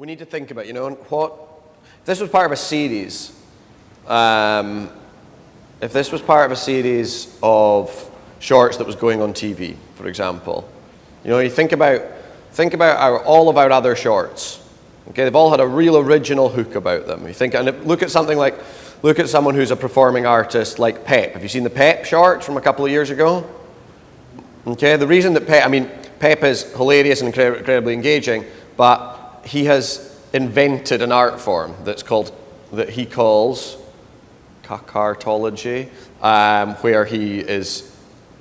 we need to think about, if this was part of a series, if this was part of a series of shorts that was going on TV, for example, you think about all of our other shorts. Okay, they've all had a real original hook about them. You think, and look at someone who's a performing artist like Pep. Have you seen the Pep shorts from a couple of years ago? Okay, the reason that Pep is hilarious and incredibly engaging, but he has invented an art form that he calls cacartology, where he is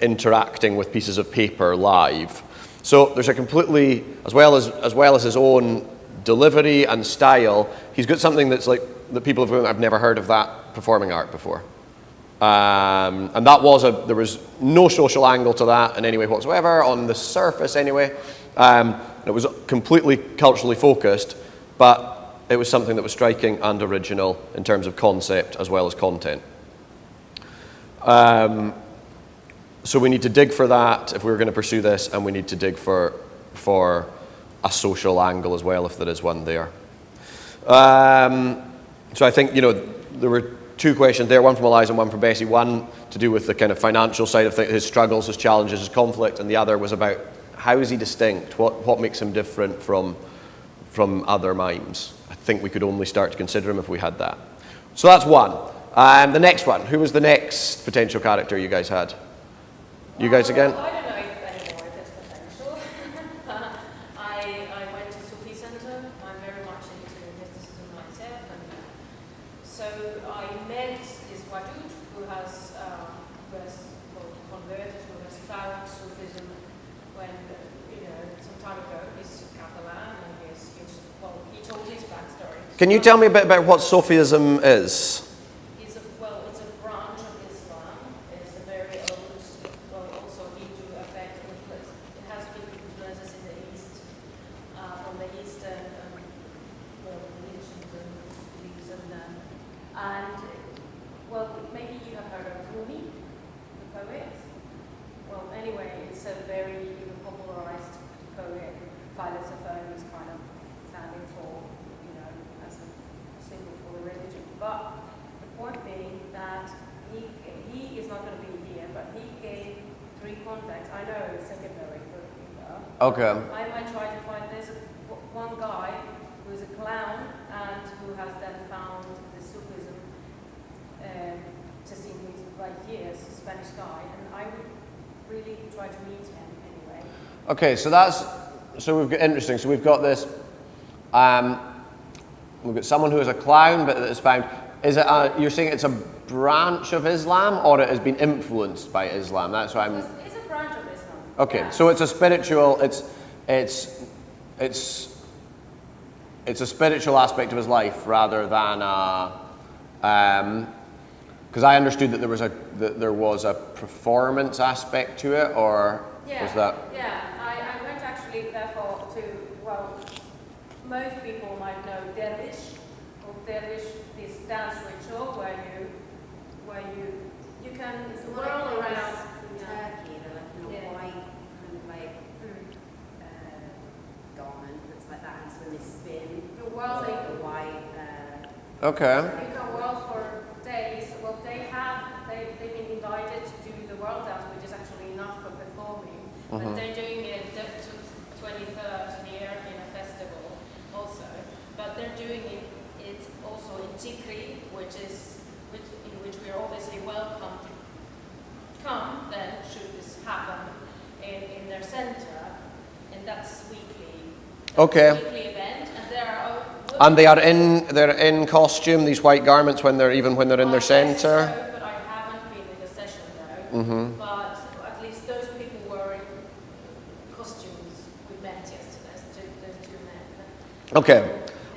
interacting with pieces of paper live. So there's a completely, as well as his own delivery and style, he's got something that's like that people have gone, I've never heard of that performing art before. And there was no social angle to that in any way whatsoever, on the surface anyway. It was completely culturally focused, but it was something that was striking and original in terms of concept as well as content. So we need to dig for that if we were going to pursue this, and we need to dig for a social angle as well, if there is one there. So I think, there were two questions there, one from Eliza and one from Bessie. One to do with the kind of financial side of things, his struggles, his challenges, his conflict, and the other was about how is he distinct? What makes him different from other mimes? I think we could only start to consider him if we had that. So that's one. The next one, who was the next potential character you guys had? You guys again? I don't know anymore if it's potential. I went to Sufi Center. I'm very much into mysticism myself. And so I met this Wadud who has converted, who has found Sufism when, some time ago. He's Catalan and he told his backstory. Can you tell me a bit about what Sufism is? It's a branch of Islam. It's a very old, also Hindu effect influence. It has big influences in the East, from the Eastern religions and beliefs and maybe you have heard of Rumi, the poet. Well, anyway, it's a very popularized poet, philosopher who's kind of standing for, as a symbol for the religion. But the point being that he is not going to be here, but he gave 3 contacts. I know it's secondary, but Okay. I might try to find. There's one guy who's a clown and who has then found the Sufism just in his years, a Spanish guy, and I would really try to meet him anyway. Okay, so we've got interesting. So we've got this. We've got someone who is a clown, but that is found. Is it? You're saying it's a branch of Islam, or it has been influenced by Islam? That's what I'm. It's a branch of Islam. Okay, yeah. so it's a spiritual. It's a spiritual aspect of his life rather than because I understood that there was a performance aspect to it, or was that? Yeah, I went actually therefore to, most people might know Dervish, or Dervish, this dance ritual where you can whirl around. Turkey, they're like white kind of garment looks like that, and so when they spin, You whirl it's like a white. Okay. You can whirl for days. Well, they've been invited to do the world dance, which is actually not for performing, but they're doing it the 23rd year in a festival also. But they're doing it also in Tikri, in which we are obviously welcome to come. Then should this happen in their center, and that's weekly. Okay. Weekly event, and there are. And they're in costume, these white garments, when they're in their center. So, but I haven't been in the session though. But at least those people were in costumes we met yesterday, those 2 men. Okay.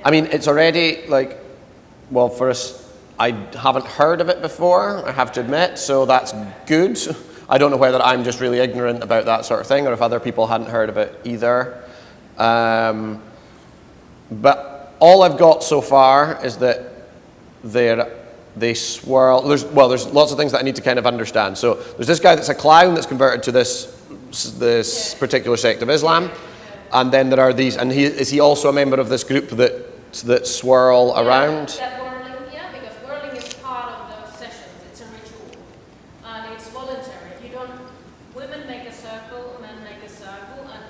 I mean, it's already for us, I haven't heard of it before, I have to admit, so that's good. I don't know whether I'm just really ignorant about that sort of thing, or if other people hadn't heard of it either. But all I've got so far is that they swirl. There's lots of things that I need to kind of understand. So there's this guy that's a clown that's converted to this particular sect of Islam. And then there are these, and is he also a member of this group that swirl around? That whirling, yeah, because whirling is part of the sessions. It's a ritual, and it's voluntary. You don't. Women make a circle, men make a circle, and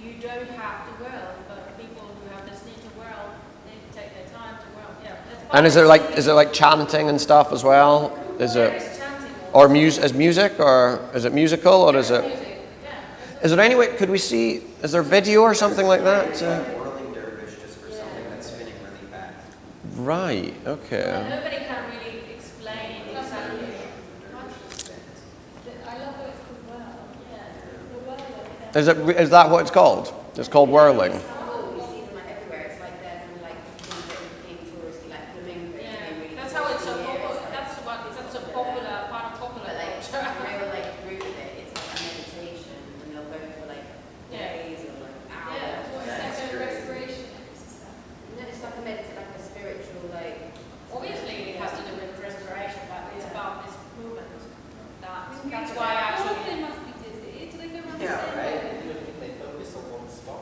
you don't have to whirl. But people who have this need to whirl, they take their time to whirl. Yeah. That's part And of is there like chanting and stuff as well? Is There it is chanting or music or is it musical or is it? music. Yeah. Is there any way? Could we see? Is there video or something like that? Whirling dervish just for something that's spinning really fast. Right. Well, Okay. nobody can really explain exactly. I love that it's called whirl. Yeah. The whirl. Is that what it's called? It's called whirling. Istanbul, we see them like everywhere. It's like they're kind of like things that became touristy, like flamingo. Yeah, became really that's how it's so touristy popular. years ago. That's a popular part of popular But like culture. the real like root of it, it's like a meditation, and they'll go for like Yeah. days or like hours. Yeah. What is that? A respiration exercise. And then it's like a like a spiritual like. Obviously, it has to do with respiration, but it's about this movement. That's why All of actually. them must be dizzy. Do they go around the Yeah, same right? way? You don't think they focus on one spot?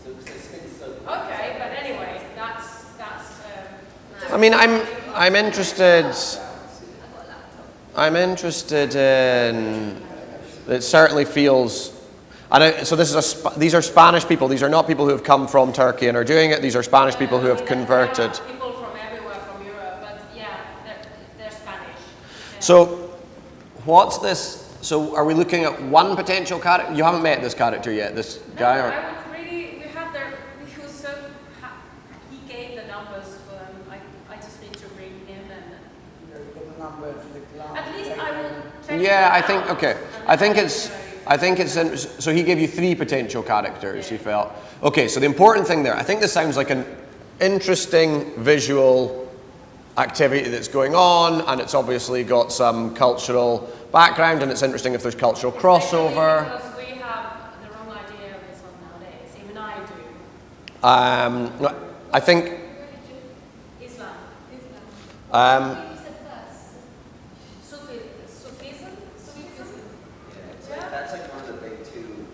So because they spin so Okay, but anyway, that's. I mean, I'm interested. I'm interested in. It certainly feels. So this is these are Spanish people. These are not people who have come from Turkey and are doing it. These are Spanish people who have converted. There are people from everywhere from Europe, but yeah, they're Spanish. Yeah. So, what's this? So, are we looking at one potential character? You haven't met this character yet, this guy, No, or I would really, we have their, he was so, he gave the numbers for them, I just need to read him and, at least I will check. yeah, it I think out. okay. I think it's so he gave you 3 potential characters. He felt okay. So the important thing there, I think this sounds like an interesting visual activity that's going on, and it's obviously got some cultural background, and it's interesting if there's cultural crossover. Because we have the wrong idea of this one nowadays, even I do. I think. Islam. Um, You said first. Sufism? Yeah, that's like one of the big two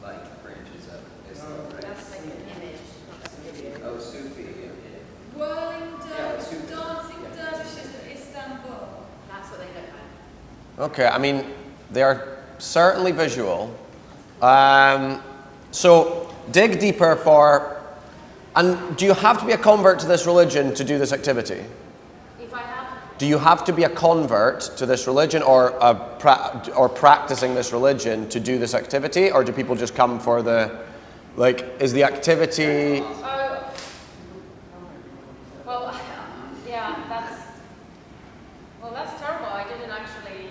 like branches of Islam, right? That's like an image, not a video. Oh, Sufi. Yeah. Whirling Yeah, it's super. dancing dervishes of Istanbul. That's what they look like. Okay, I mean, they are certainly visual. So dig deeper for, and do you have to be a convert to this religion to do this activity? If I have, Do you have to be a convert to this religion or or practicing this religion to do this activity, or do people just come for the, like, is the activity? well, yeah, that's terrible. I didn't actually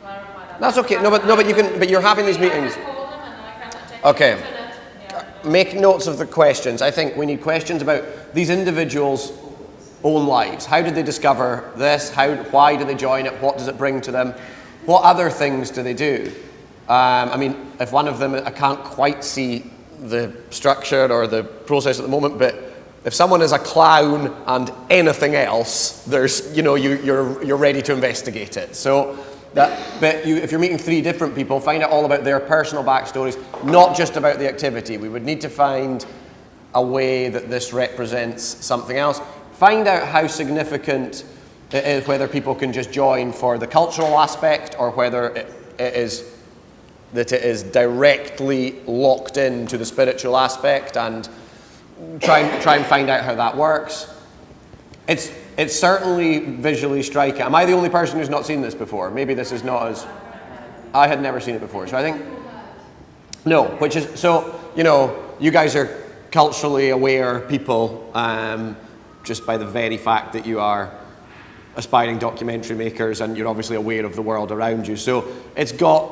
clarify that. That's okay. No, but you can. But you're having these meetings. I can call them and I can check Okay. the internet. Yeah. Make notes of the questions. I think we need questions about these individuals' own lives. How did they discover this? Why do they join it? What does it bring to them? What other things do they do? I mean, if one of them, I can't quite see the structure or the process at the moment, but if someone is a clown and anything else, there's, you're ready to investigate it. So if you're meeting 3 different people, find out all about their personal backstories, not just about the activity. We would need to find a way that this represents something else. Find out how significant it is, whether people can just join for the cultural aspect or whether it is directly locked into the spiritual aspect, and try and find out how that works. It's certainly visually striking. Am I the only person who's not seen this before? Maybe this is not as... I had never seen it before, so I think... No, which is... So, you guys are culturally aware people, just by the very fact that you are aspiring documentary makers, and you're obviously aware of the world around you. So I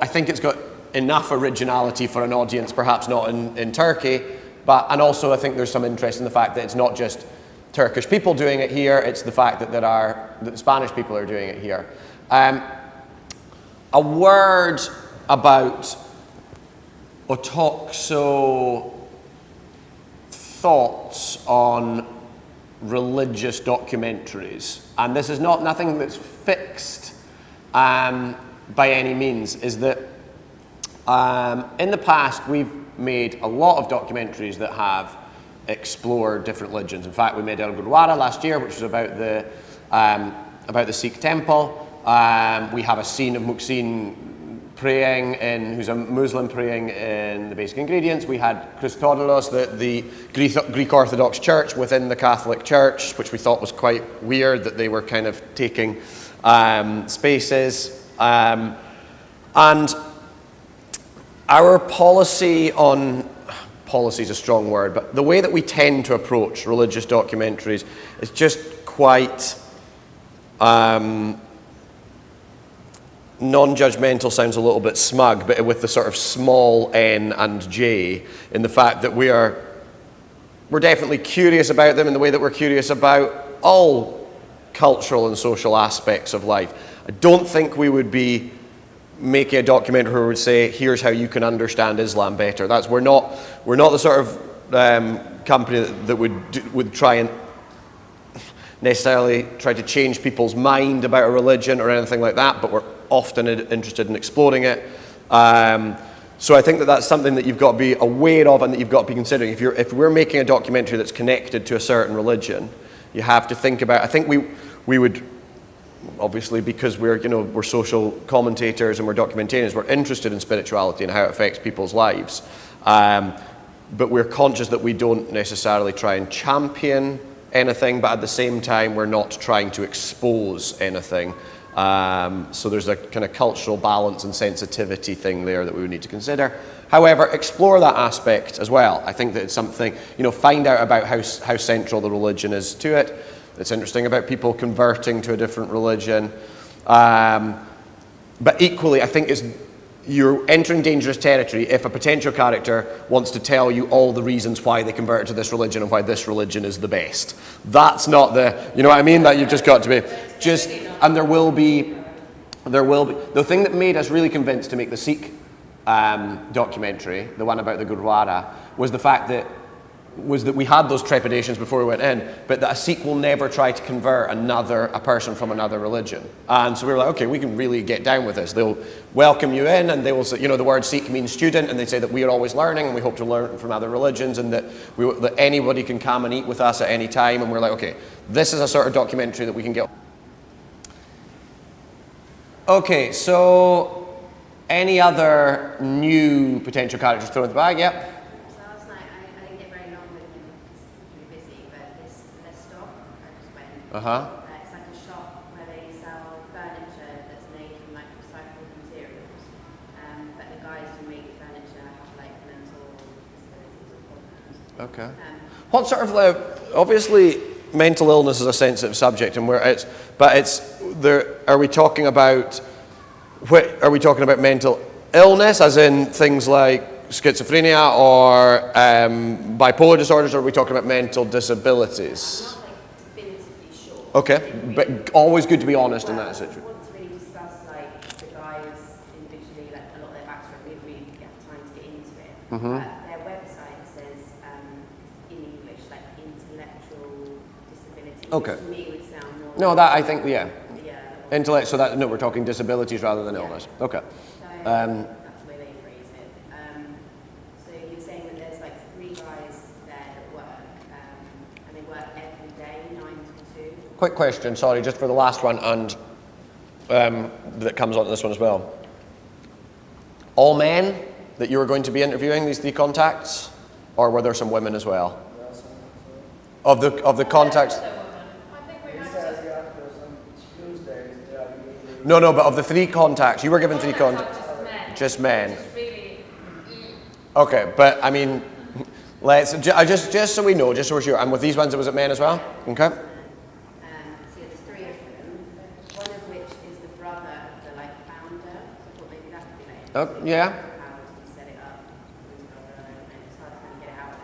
think it's got enough originality for an audience, perhaps not in Turkey, and also I think there's some interest in the fact that it's not just Turkish people doing it here, it's the fact that the Spanish people are doing it here. A word about Otoxo thoughts on religious documentaries, and this is nothing that's fixed by any means, is that in the past we've made a lot of documentaries that have explored different religions. In fact, we made El Gurdwara last year, which was about the Sikh temple. We have a scene of Muhsin praying who's a Muslim praying in the Basic Ingredients. We had Christodolos, the Greek Orthodox Church within the Catholic Church, which we thought was quite weird that they were kind of taking spaces. And our policy is a strong word, but the way that we tend to approach religious documentaries is just quite non-judgmental. Sounds a little bit smug, but with the sort of small n and j, in the fact that we're definitely curious about them in the way that we're curious about all cultural and social aspects of life. I don't think we would be making a documentary where we would say, here's how you can understand Islam better. We're not the sort of company that would try and necessarily try to change people's mind about a religion or anything like that, but we're often interested in exploring it. So I think that that's something that you've got to be aware of and that you've got to be considering. If we're making a documentary that's connected to a certain religion, you have to think about, I think we would, obviously because we're social commentators and we're documentarians, we're interested in spirituality and how it affects people's lives. But we're conscious that we don't necessarily try and champion anything, but at the same time, we're not trying to expose anything. So there's a kind of cultural balance and sensitivity thing there that we would need to consider. However, explore that aspect as well. I think that it's something, find out about how central the religion is to it. It's interesting about people converting to a different religion. But equally, I think you're entering dangerous territory if a potential character wants to tell you all the reasons why they converted to this religion and why this religion is the best. That's not you know what I mean? That you've just got to be and there will be the thing that made us really convinced to make the Sikh documentary, the one about the Gurdwara, was the fact that we had those trepidations before we went in, but that a Sikh will never try to convert a person from another religion. And so we were like, okay, we can really get down with this. They'll welcome you in, and they will say, the word Sikh means student, and they say that we are always learning, and we hope to learn from other religions, and that anybody can come and eat with us at any time. And we're like, okay, this is a sort of documentary that we can get. Okay, so any other new potential characters thrown in the bag? Yep. So last night, I didn't get very long with him because he was busy, but this stop, I just went. It's like a shop where they sell furniture that's made from like recycled materials. But the guys who make the furniture have like mental disabilities or problems. Okay. What sort of obviously mental illness is a sensitive subject, and are we talking about mental illness, as in things like schizophrenia or bipolar disorders, or are we talking about mental disabilities? I'm not like definitively sure. Okay, but always good to be honest in that situation. I want to really discuss like the guys individually, like a lot of their backstory. We really get time to get into it. Their website says in English like intellectual disability. Okay. Which to me would sound more. No, that I think yeah. Yeah. So we're talking disabilities rather than illness. Okay. So that's the way they phrase it. So you're saying that there's like 3 guys there that work, and they work every day, 9 to 2. Quick question, sorry, just for the last one, and that comes onto this one as well. All men that you were going to be interviewing, these 3 contacts, or were there some women as well? Of the contacts. No, but of the 3 contacts, you were given 3 contacts. Just men. Okay, but I mean, just so we know, just so we're sure. And with these ones, it was at men as well. Okay. So there's 3 of them. One of which is the brother of the founder. So I thought maybe that could be Oh, yeah. how he set it up. His brother, and it's hard to kind of get it out.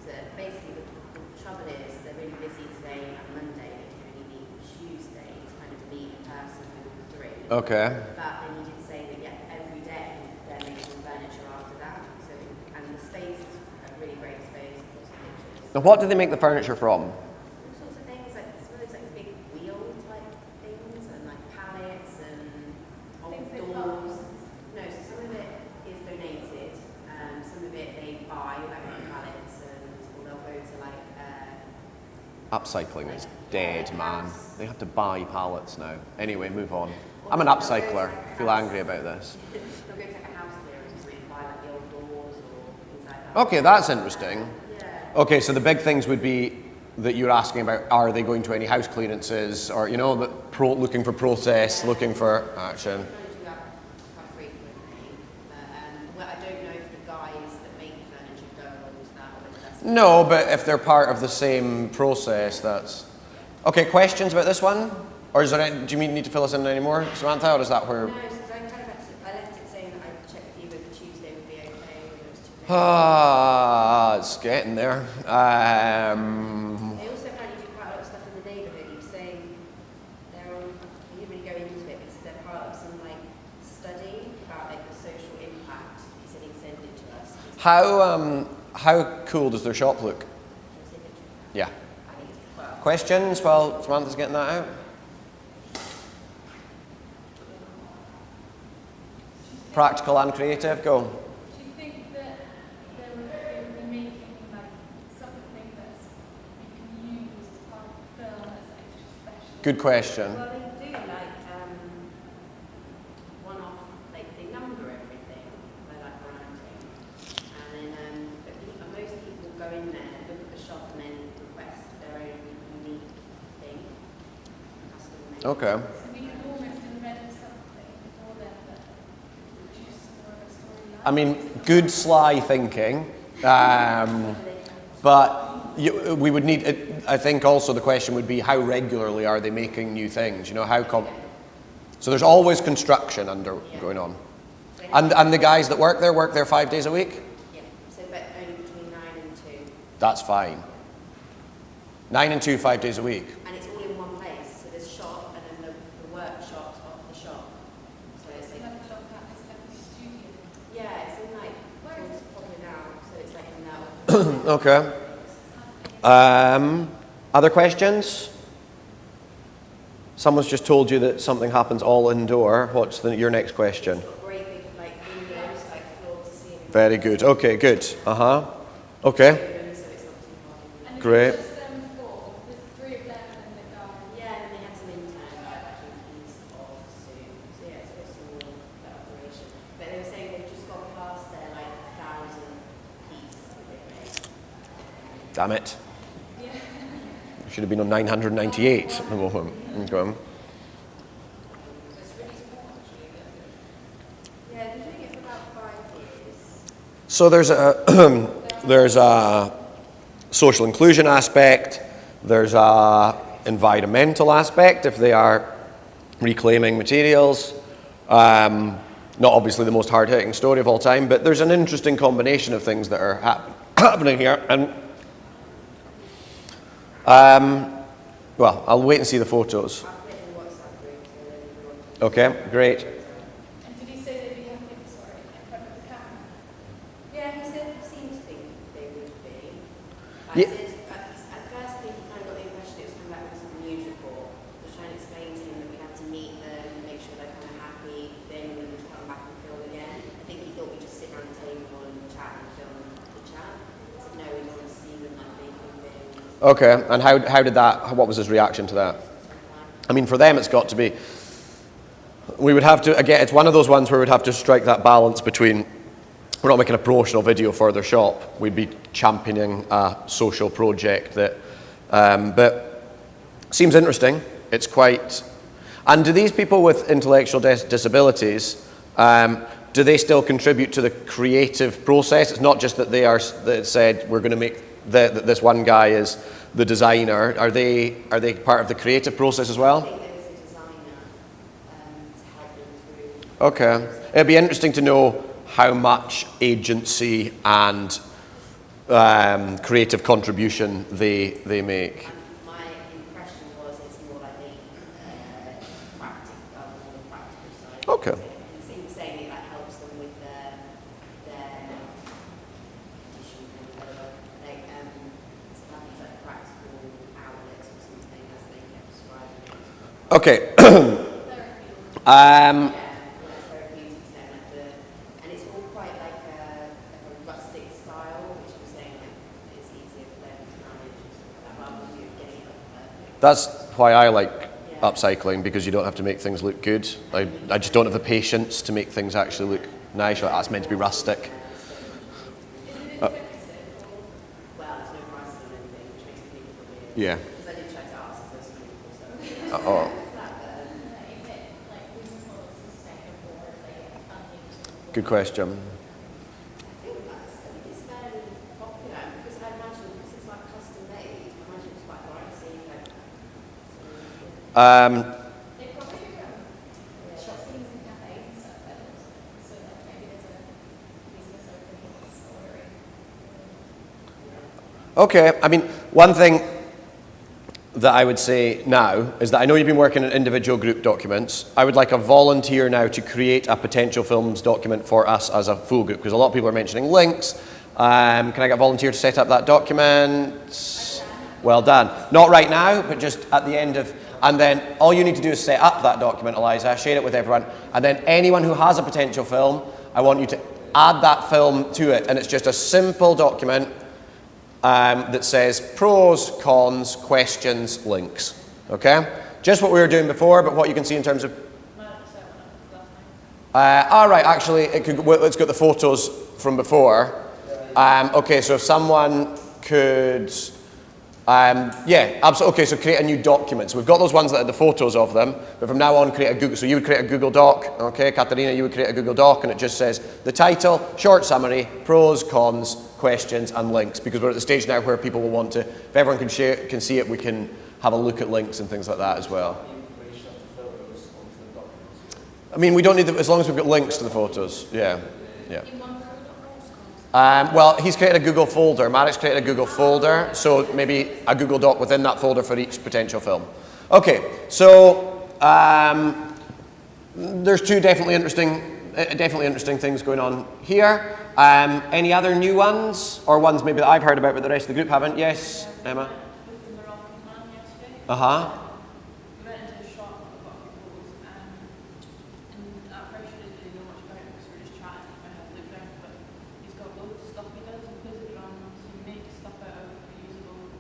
So basically, the trouble is they're really busy today and Monday. They can only meet Tuesday to kind of meet a person with all 3. Okay. But then you did say that every day they're making furniture after that. So and the space is a really great space. Lots of pictures. Now, what did they make the furniture from? All sorts of things like some of those big wheel type things and pallets and old doors. No, so some of it is donated. Some of it they Upcycling is dead, man. They have to buy pallets now. Anyway, move on. I'm an upcycler. I feel angry about this. They'll go to like a house clearance and buy like the old doors or things like that. Okay, that's interesting. Yeah. Okay, so the big things would be that you're asking about, are they going to any house clearances, or, you know, looking for process, looking for action? I don't do that quite frequently, but well, I don't know if the guys that make the furniture go along to that, or whether that's No, but if they're part of the same process, that's... Okay, questions about this one? Or is there any, do you need to fill us in any more, Samantha, or is that where... No, so I kind of I left it saying that I'd check with you whether Tuesday would be okay, whether it was too late. Ah, it's getting there. They also apparently do quite a lot of stuff in the neighbourhood. He was saying they're on, he didn't really go into it, but he said they're part of some like study about like the social impact. He said he'd send it to us. How cool does their shop look? Yeah. I think it's well. Questions while Samantha's getting that out? Practical and creative, go. Do you think that they would be making like something that you can use as part of the film as extra special? Good question. Well, they do like one-off, like they number everything by like branding, and then most people go in there, look at the shop, and then request their own unique thing, custom made. Okay. So we can almost invent something for them that produce more of a storyline. I mean, good sly thinking, but we would need, I think also the question would be how regularly are they making new things? You know, so there's always construction going on. And the guys that work there 5 days a week? Yeah, so but only between 9 and 2, That's fine. 9 and 2, 5 days a week. and it's all in one place. So there's shop, and then the workshop's off the shop. So it's They like, have a job at this like studio. yeah, it's in like it's popping out, so it's like in that. Okay. Other questions? Someone's just told you that something happens all indoor. What's your next question? It's got great big like windows, like floor to ceiling. Very good. Okay, good. Okay. So it's not too hot. And Great. it's just them four. There's 3 of them and the guy. Yeah, and they had some intern like keys off soon. So yeah, it's very small that operation. But they were saying they've just got past their like 1,000 piece that they've made. Damn it. Should have been on 998 at the moment. Okay. Yeah, they've been doing it for about 5 years. So there's a social inclusion aspect. There's a environmental aspect if they are reclaiming materials. Not obviously the most hard-hitting story of all time, but there's an interesting combination of things that are happening here. And well, I'll wait and see the photos. I'll put it in the WhatsApp group so that everyone can. Okay, great. And did he say they'd be happy, sorry, in front of the camera? Yeah, he said he seemed to think they would be. I Yeah. said, at first I think he kind of got the impression it was coming back with some news report. I was trying to explain to him that we have to meet them, make sure they're kind of happy, then we would come back and film again. I think he thought we'd just sit around the table and chat and film the chat. I said, no, we want to see them like making things. Okay, and how did that, what was his reaction to that? I mean, for them it's got to be, we would have to, again, it's one of those ones where we'd have to strike that balance between, we're not making a promotional video for their shop, we'd be championing a social project that, but seems interesting, it's quite, and do these people with intellectual disabilities, do they still contribute to the creative process? It's not just that that said we're going to make that this one guy is the designer. Are they part of the creative process as I well? think there was a designer to help them through. Okay. It'd be interesting to know how much agency and creative contribution they make. And my impression was it's more like the practical side. Okay. He was saying that helps them with their condition and whatever. Like, it's like practical outlets or something as they kept describing it. Okay. Yeah, it's therapeutic then, and it's all quite like a rustic style, which I'm saying like it's easier for them to manage and stuff like that, rather than you getting it That's why I like upcycling, because you don't have to make things look good. I just don't have the patience to make things actually look nice. Like, that's meant to be rustic. Well, there's no price on anything, which makes me think it'll be. Yeah. Because I did try to ask if there's something also. Oh, If it, like, business model is sustainable, or if they get funding to. good question. I think it's fairly popular because I imagine because it's like custom made, I imagine it's quite pricey. Like, They probably shop things in cafes and stuff, but so like maybe there's a business opening that's ordering. Okay, I mean, one thing that I would say now is that I know you've been working on individual group documents. I would like a volunteer now to create a potential films document for us as a full group, because a lot of people are mentioning links. Can I get a volunteer to set up that document? Well done. Not right now, but just at the end of, and then all you need to do is set up that document, Eliza, share it with everyone, and then anyone who has a potential film, I want you to add that film to it, and it's just a simple document that says pros, cons, questions, links. Okay? Just what we were doing before, but what you can see in terms of. All right, actually, it's got the photos from before. Okay, so if someone could. Yeah, absolutely. Okay, so create a new document. So we've got those ones that are the photos of them, but from now on, create a Google. So you would create a Google Doc. Okay, Katarina, you would create a Google Doc, and it just says the title, short summary, pros, cons, questions, and links. Because we're at the stage now where people will want to, if everyone can share, can see it, we can have a look at links and things like that as well. I mean, we don't need them as long as we've got links to the photos. Yeah, yeah. Well, he's created a Google folder. Marek's created a Google folder, so maybe a Google Doc within that folder for each potential film. Okay, so there's two definitely interesting things going on here. Any other new ones, or ones maybe that I've heard about but the rest of the group haven't? Yes, Emma? With the Moroccan man yesterday. Uh-huh. We went into a shop and got a few photos, and at first she didn't really know much about it because we were just chatting and I had looked down, but he's got loads of stuff he does. He plays the drums, he makes stuff out of reusable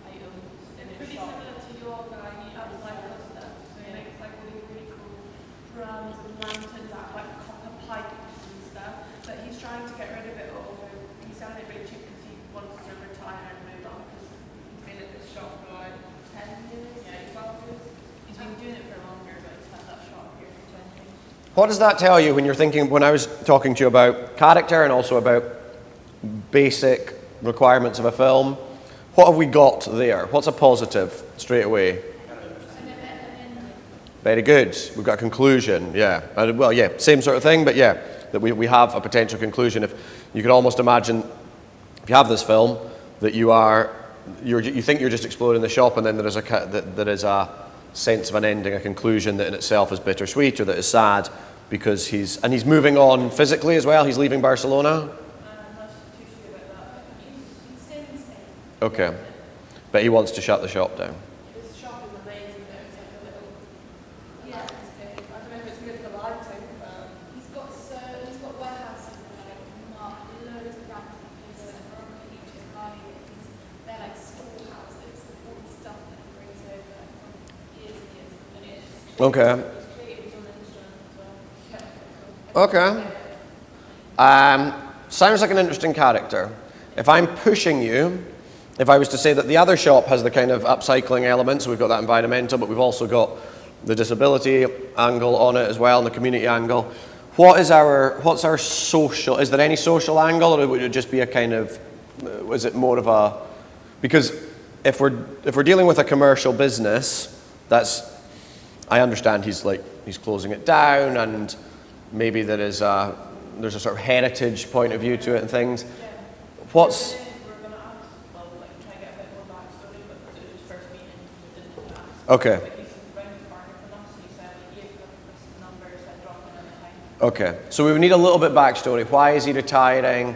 items in his Pretty shop. similar to your guy, he does like Upcycle that stuff. stuff. So he makes like all these really cool drums and lanterns out of like copper pipes and stuff. But he's trying to get rid of it all. So he's selling it really cheap because he wants to retire and move on because he's been at this shop for like 10 years, 12 years. He's been doing it for longer, but he's had that shop here for 20 years. What does that tell you when you're thinking, when I was talking to you about character and also about basic requirements of a film? What have we got there? What's a positive straight away? Very good. We've got a conclusion, yeah. Well, yeah, same sort of thing, but yeah, that we have a potential conclusion. If you could almost imagine, if you have this film, that you think you're just exploring the shop, and then there is a sense of an ending, a conclusion that in itself is bittersweet or that is sad, because he's moving on physically as well. He's leaving Barcelona. I'm not too sure about that, but he's staying in Spain. Okay, but he wants to shut the shop down. His shop is amazing though. It's like a little, yeah, it's big. I don't know if it's good for lighting, but He's got warehouses and like loads of random places and from Egypt, Mali. They're like storehouses of all the stuff that he brings over from years and years and years. Okay. he's created his own instrument as well. Yeah, it's cool. Okay. Sounds like an interesting character. If I'm pushing you, if I was to say that the other shop has the kind of upcycling element, so we've got that environmental, but we've also got the disability angle on it as well, and the community angle. What's our social? Is there any social angle, or would it just be a kind of? Was it more of a? Because if we're dealing with a commercial business, I understand he's closing it down, and maybe there's a sort of heritage point of view to it and things. What's We're going to ask, well, like, try to get a bit more backstory, but because it was his first meeting, we didn't ask. okay? But he's around the corner from us, and he said he gave them this number, so I dropped him in the time. Okay, so we would need a little bit backstory. Why is he retiring?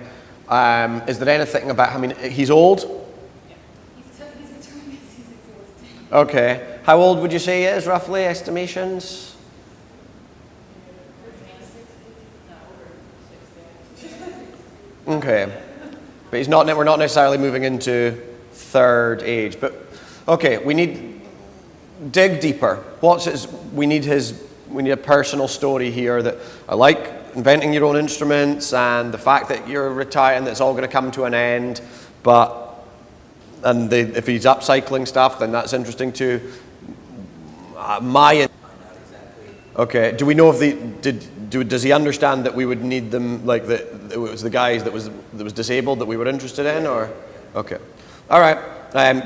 Is there anything about? I mean, he's old. He's between us, he's exhausted. Okay, how old would you say he is, roughly estimations? Okay, but we're not necessarily moving into third age. But okay, we need dig deeper. What's his? We need a personal story here. That I like inventing your own instruments and the fact that you're retiring. That's all going to come to an end. If he's upcycling stuff, then that's interesting too. Okay. Do we know if does he understand that we would need them, like that it was the guys that was disabled that we were interested in, or? Okay. All right.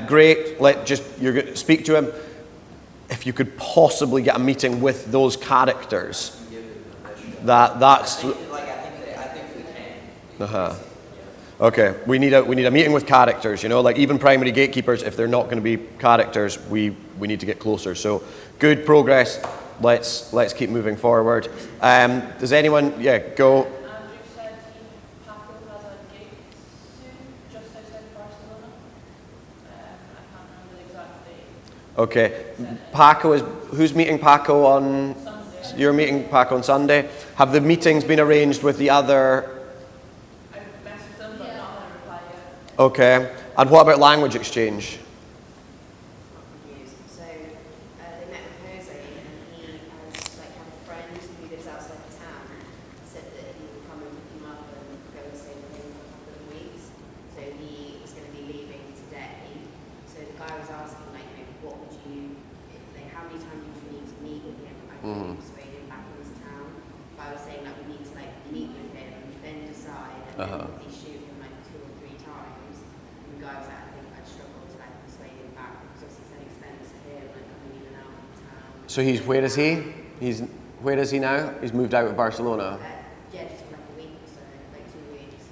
Great. You're going to speak to him. If you could possibly get a meeting with those characters, that's. I think we can. Uh-huh. Okay. We need a meeting with characters. Like even primary gatekeepers, if they're not going to be characters, we need to get closer. So good progress. Let's keep moving forward. Does anyone? Yeah, go. Andrew said Paco has a gig soon, just outside Barcelona. I can't remember the exact date. Okay. Paco who's meeting Paco on? Sunday. You're meeting Paco on Sunday. Have the meetings been arranged with the other? I've messaged them, but not had a reply yet. Okay. And what about language exchange? So they met with Jose, and he has had a friend who lives outside the town. Said that he would come and pick him up and go and stay with him for a couple of weeks. So he was going to be leaving today. So the guy was asking, what would you, how many times would you need to meet with him? I could persuade him back in his town. But I was saying we need to meet with him, then decide, and then he shoot him 2 or 3 times. And the guy was I think I'd struggle to persuade him back because obviously it's an expense to him, coming in and out of town. So where is he? Where is he now? He's moved out of Barcelona. Yeah, just for a week or so, 2 weeks.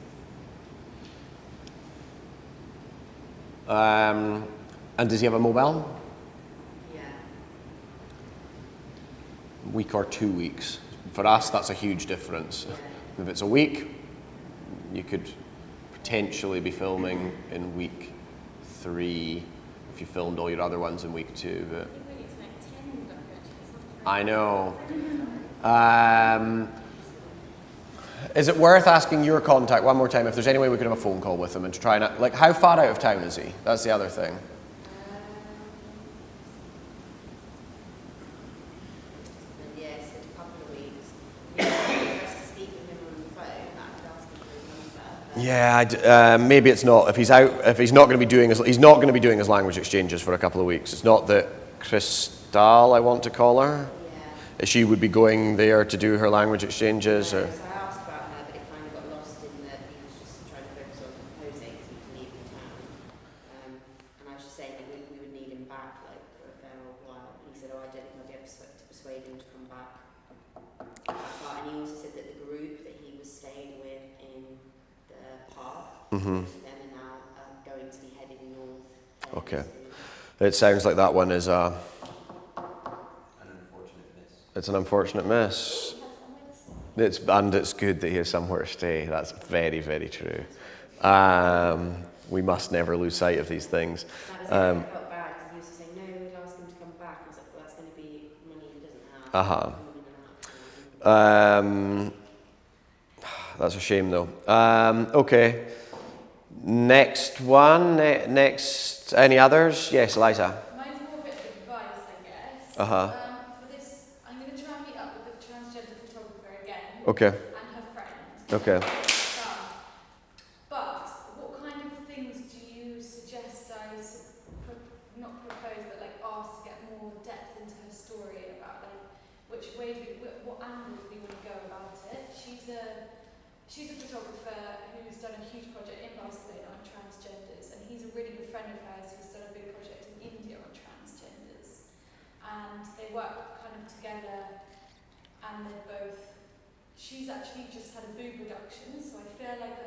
And does he have a mobile? Yeah. Week or 2 weeks. For us, that's a huge difference. If it's a week, you could potentially be filming in week 3 if you filmed all your other ones in week 2. But I know. Is it worth asking your contact one more time if there's any way we could have a phone call with him and to try and how far out of town is he? That's the other thing. Yes, a couple of weeks. Yeah, to speak with him on the phone, I could ask him for his number. Yeah, maybe it's not. If he's not going to be doing his language exchanges for a couple of weeks. It's not that Cristal, I want to call her. Yeah. She would be going there to do her language exchanges. Or? So I asked about her, but it kind of got lost in that he was just trying to focus on composing because he was leaving town. And I was just saying that we would need him back for a fair old while. And he said, I don't think I'll be able to persuade him to come back. And he also said that the group that he was staying with in the park, them are now going to be heading north. Okay. It sounds like that one is it's an unfortunate miss. It's good that he has somewhere to stay. That's very, very true. We must never lose sight of these things. That was it. I felt bad because he was just saying, no, we'll ask him to come back. I was like, well, that's going to be money he doesn't have. That's a shame though. Okay. Next one. Next. Any others? Yes, Eliza. Mine's more a bit of advice, I guess. For this, I'm going to try and meet up with the transgender photographer again. Okay. And her friend. Okay. But what kind of things do you suggest I not propose, but ask to get more depth into her story about which way what angles we want to go about it? She's a photographer who's done a huge project in Barcelona on transgenders, and he's a really good friend of hers who's done a big project in India on transgenders. And they work kind of together, and they're both. She's actually just had a boob reduction, so I feel like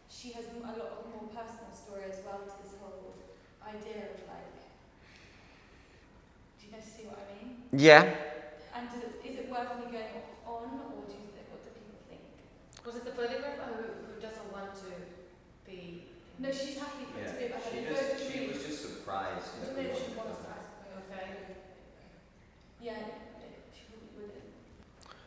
she has a lot of more personal story as well to this whole idea of do you guys see what I mean? Yeah. And is it worth me going on, or what do people think? Was it the photographer who doesn't want to be? No, she's happy for it to be about her. She was just surprised. But maybe she wants to ask me. Okay. Yeah, she probably wouldn't.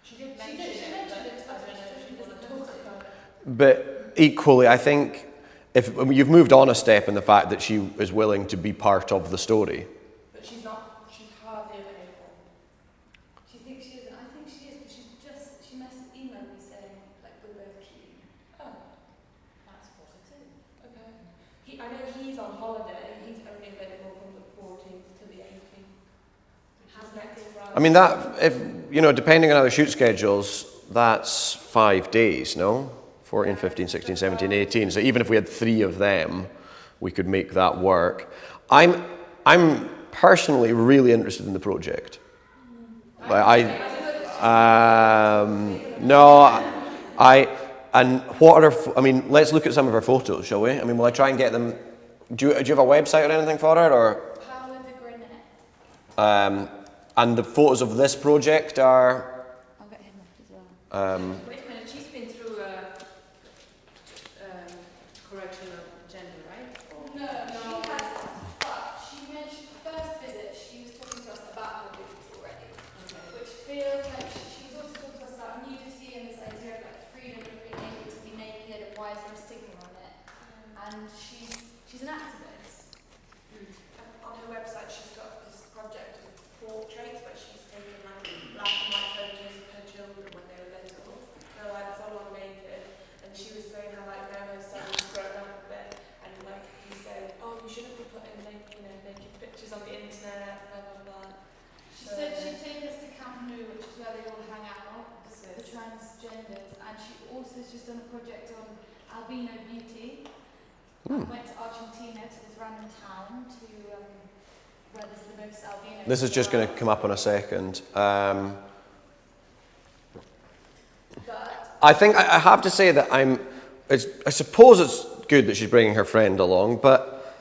She did She mention mentioned it, it, but I but don't know if she she wanted doesn't to talk about it. But equally, I think if you've moved on a step in the fact that she is willing to be part of the story. But she's not. She's her on holiday, he's only available from the 14th to the 18th. Which is next Friday. I mean, that, if, you know, depending on other shoot schedules, that's 5 days, no? 14, 15, 16, 17, 18. So even if we had 3 of them, we could make that work. I'm personally really interested in the project. And what are, I mean, let's look at some of our photos, shall we? I mean, will I try and get them, do you have a website or anything for it, or? Paola de Grinet. And the photos of this project are, I'll get him up as well. Wait a minute, she's been through a correction of gender, right? No, she has, but she mentioned first visit, she was talking to us about her boobs already, which feels like she's also talking to us about nudity and this idea of like freedom of being able to be naked and why is there a stigma on it. And she's an activist. On her website, she's got this project of portraits where she's taken like black and white photos of her children when they were little. They're like full on naked, and she was saying how like now her son's grown up a bit, and like he said, oh, you shouldn't be putting naked pictures on the internet, blah blah blah. She said she'd take us to Camp Nou, which is where they all hang out, the transgenders, and she also has just done a project on albino beauty. Went to Argentina, to this random town, to where there's the most albino. this is just going to come up in a second. But I think I have to say that I suppose it's good that she's bringing her friend along, but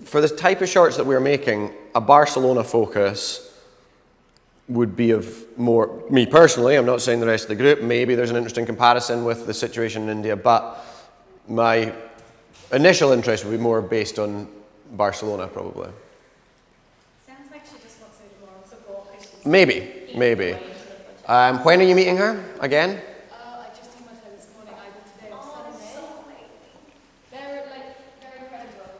for the type of shorts that we're making, a Barcelona focus would be of more, me personally, I'm not saying the rest of the group, maybe there's an interesting comparison with the situation in India, but my initial interest would be more based on Barcelona, probably. Sounds like she just wants a bit more support. 'Cause she's Maybe. When are you meeting her again? I just emailed her this morning, either today or Sunday. They're like very incredible,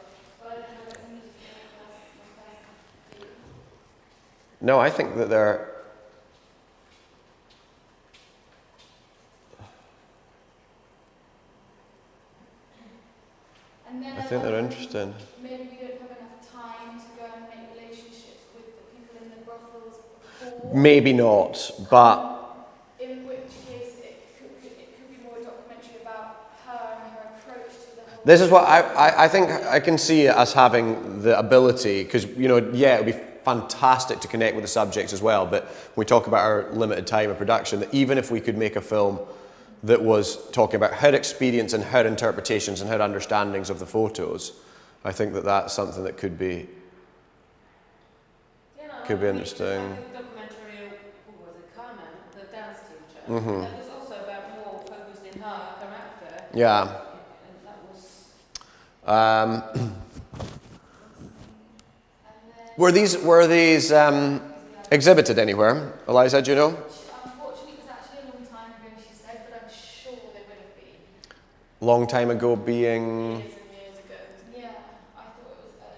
but I don't know what we need to do. No, I think that they're. And then I think they're wonder interesting. Maybe we don't have enough time to go and make relationships with the people in the brothels before. Maybe not, but In which case it could be more a documentary about her and her approach to the whole. this is what I think I can see us having the ability, because, you know, yeah, it would be fantastic to connect with the subjects as well, but when we talk about our limited time of production, that even if we could make a film that was talking about her experience and her interpretations and her understandings of the photos, I think that that's something that could be Could be interesting. Like the documentary of, who was it, Carmen, the dance teacher. Mhm. That was also about more focused in her character. Yeah. And that was. Were these exhibited anywhere, Eliza? Do you know? Unfortunately, it was actually a long time ago, she said, but I'm sure they would have been. Long time ago, being. Years and years ago. Yeah, I thought it was more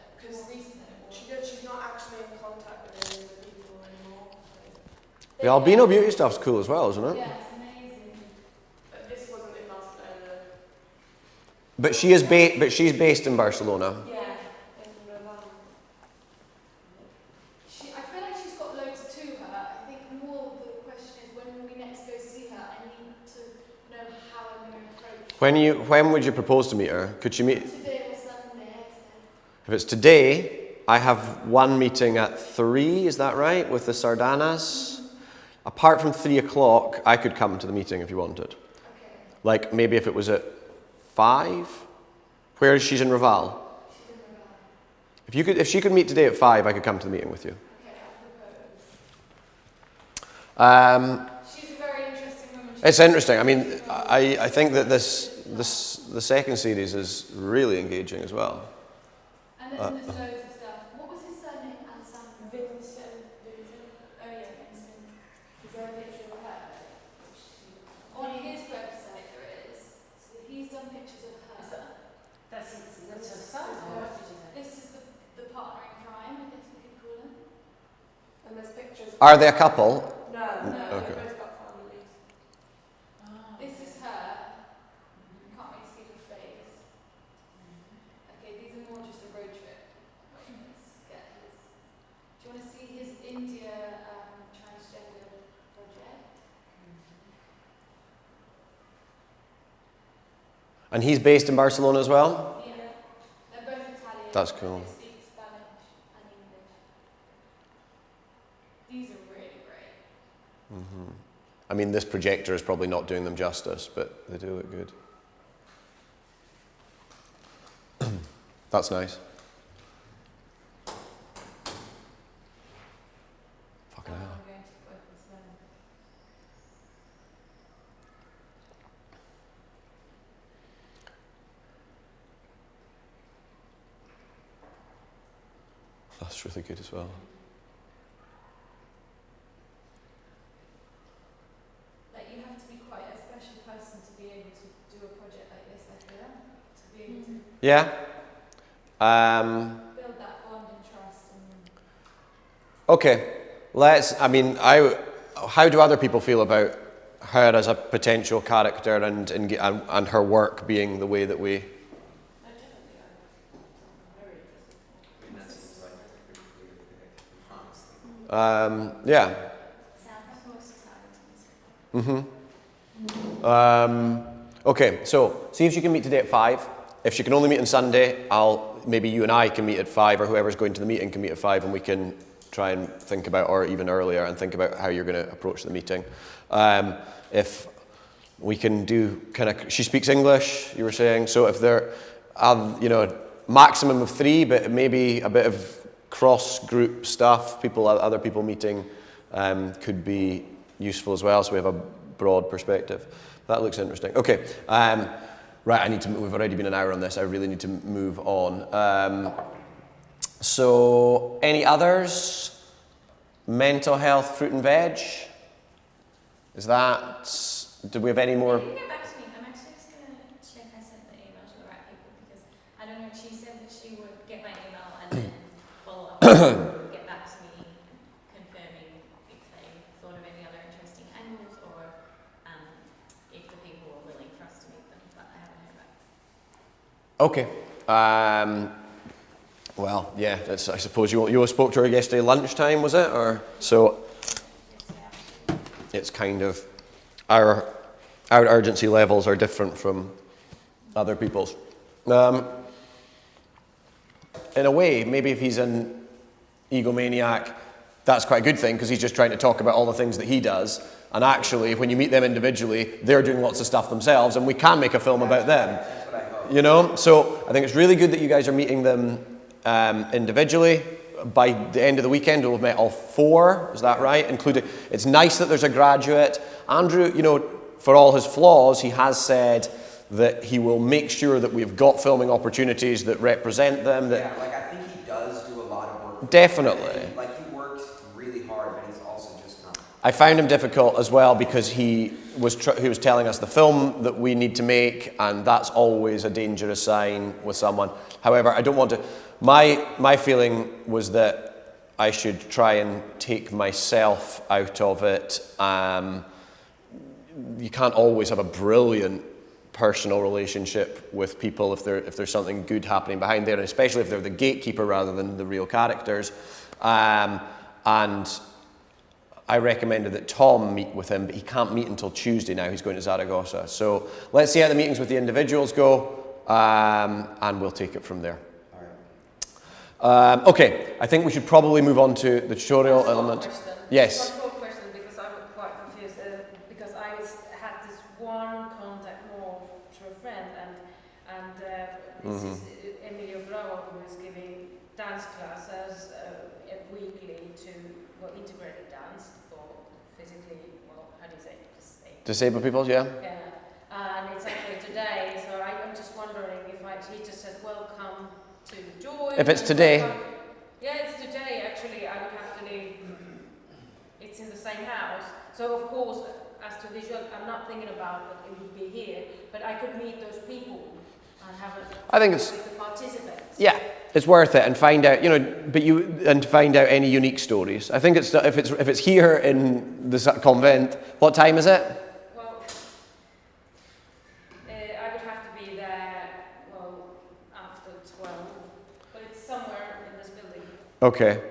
recent than it was. She's not actually in contact with any of the people anymore. The albino beauty stuff's cool as well, isn't it? Yeah, it's amazing. But this wasn't in Barcelona. But she's based in Barcelona. Yeah, in Raval. I feel like she's got loads to her. I think more the question is when we next go see her, I need to know how I'm going to approach When would you propose to meet her? Could she meet? today or Sunday. I said. If it's today, I have one meeting at 3, is that right, with the Sardanas? Apart from 3 o'clock, I could come to the meeting if you wanted. Okay. Like maybe if it was at 5? Where is she's in Raval? She's in Rabat. If she could meet today at 5, I could come to the meeting with you. Okay, I'll propose. Um, She's a very interesting woman. it's interesting. I mean, I think that the second series is really engaging as well. And then there's loads of stuff. What was his surname? Alessandro. Vincent. Oh yeah, Vincent. Is there a picture of her? On his website there is. So he's done pictures of her. That's her son, or what did you say? This is the partner in crime, I guess we could call him. And there's pictures. Are they a couple? No, Okay. they've both got families. This is her. You can't really see her face. Okay, these are more just And he's based in Barcelona as well? Yeah. They're both Italian. That's cool. They speak Spanish and English. These are really great. I mean, this projector is probably not doing them justice, but they do look good. That's nice. Fucking hell. I'm going to put this one. That's really good as well. Like you have to be quite a special person to be able to do a project like this, I feel. To be able to Yeah. build that bond and trust and Okay. How do other people feel about her as a potential character and her work being the way that we... I mean, that seems like a pretty clear pick, honestly. Yeah. Sounds like most exciting. Okay, so see if she can meet today at 5. If she can only meet on Sunday, maybe you and I can meet at 5, or whoever's going to the meeting can meet at 5, and we can try and think about, or even earlier, and think about how you're going to approach the meeting. If we can do she speaks English, you were saying, so if there maximum of 3, but maybe a bit of cross-group stuff, other people meeting could be useful as well, so we have a broad perspective. That looks interesting. Okay, right, we've already been an hour on this, I really need to move on. So, any others? Mental health, fruit and veg? Did we have any more? Can you get back to me? I'm actually just going to check I sent the email to the right people because I don't know, she said that she would get my email and then follow up and get back to me confirming if they thought of any other interesting angles or if the people were willing for us to meet them, but I haven't heard back. Okay. Well, yeah, I suppose you spoke to her yesterday lunchtime, was it? It's kind of, our urgency levels are different from other people's. In a way, maybe if he's an egomaniac, that's quite a good thing because he's just trying to talk about all the things that he does. And actually, when you meet them individually, they're doing lots of stuff themselves, and we can make a film about them. That's what I hope. So I think it's really good that you guys are meeting them individually. By the end of the weekend, we'll have met all 4. Is that right? Including, it's nice that there's a graduate. Andrew, for all his flaws, he has said that he will make sure that we've got filming opportunities that represent them. I think he does do a lot of work. Definitely. He works really hard, but he's also just not. I found him difficult as well because he was telling us the film that we need to make, and that's always a dangerous sign with someone. However, I don't want to. My feeling was that I should try and take myself out of it. You can't always have a brilliant personal relationship with people if there's something good happening behind there, and especially if they're the gatekeeper rather than the real characters. And I recommended that Tom meet with him, but he can't meet until Tuesday now. He's going to Zaragoza. So let's see how the meetings with the individuals go, and we'll take it from there. Okay, I think we should probably move on to the tutorial element. Yes. One more question because I'm quite confused. Because I had this one contact more through a friend, and this is Emilio Bravo, who is giving dance classes weekly to integrated dance for physically, how do you say, Disabled people, yeah. Yeah, and it's actually today. So I'm just wondering if he just said welcome to join. If it's today. Yeah, it's today. Actually, I would have to leave. It's in the same house. So of course, as to visual, I'm not thinking about that it would be here, but I could meet those people and have a. I think it's. With the participants. Yeah, it's worth it, and find out, and find out any unique stories. I think if it's here in the convent. What time is it? Well, I would have to be there. Well, after 12, but it's somewhere in this building. Okay.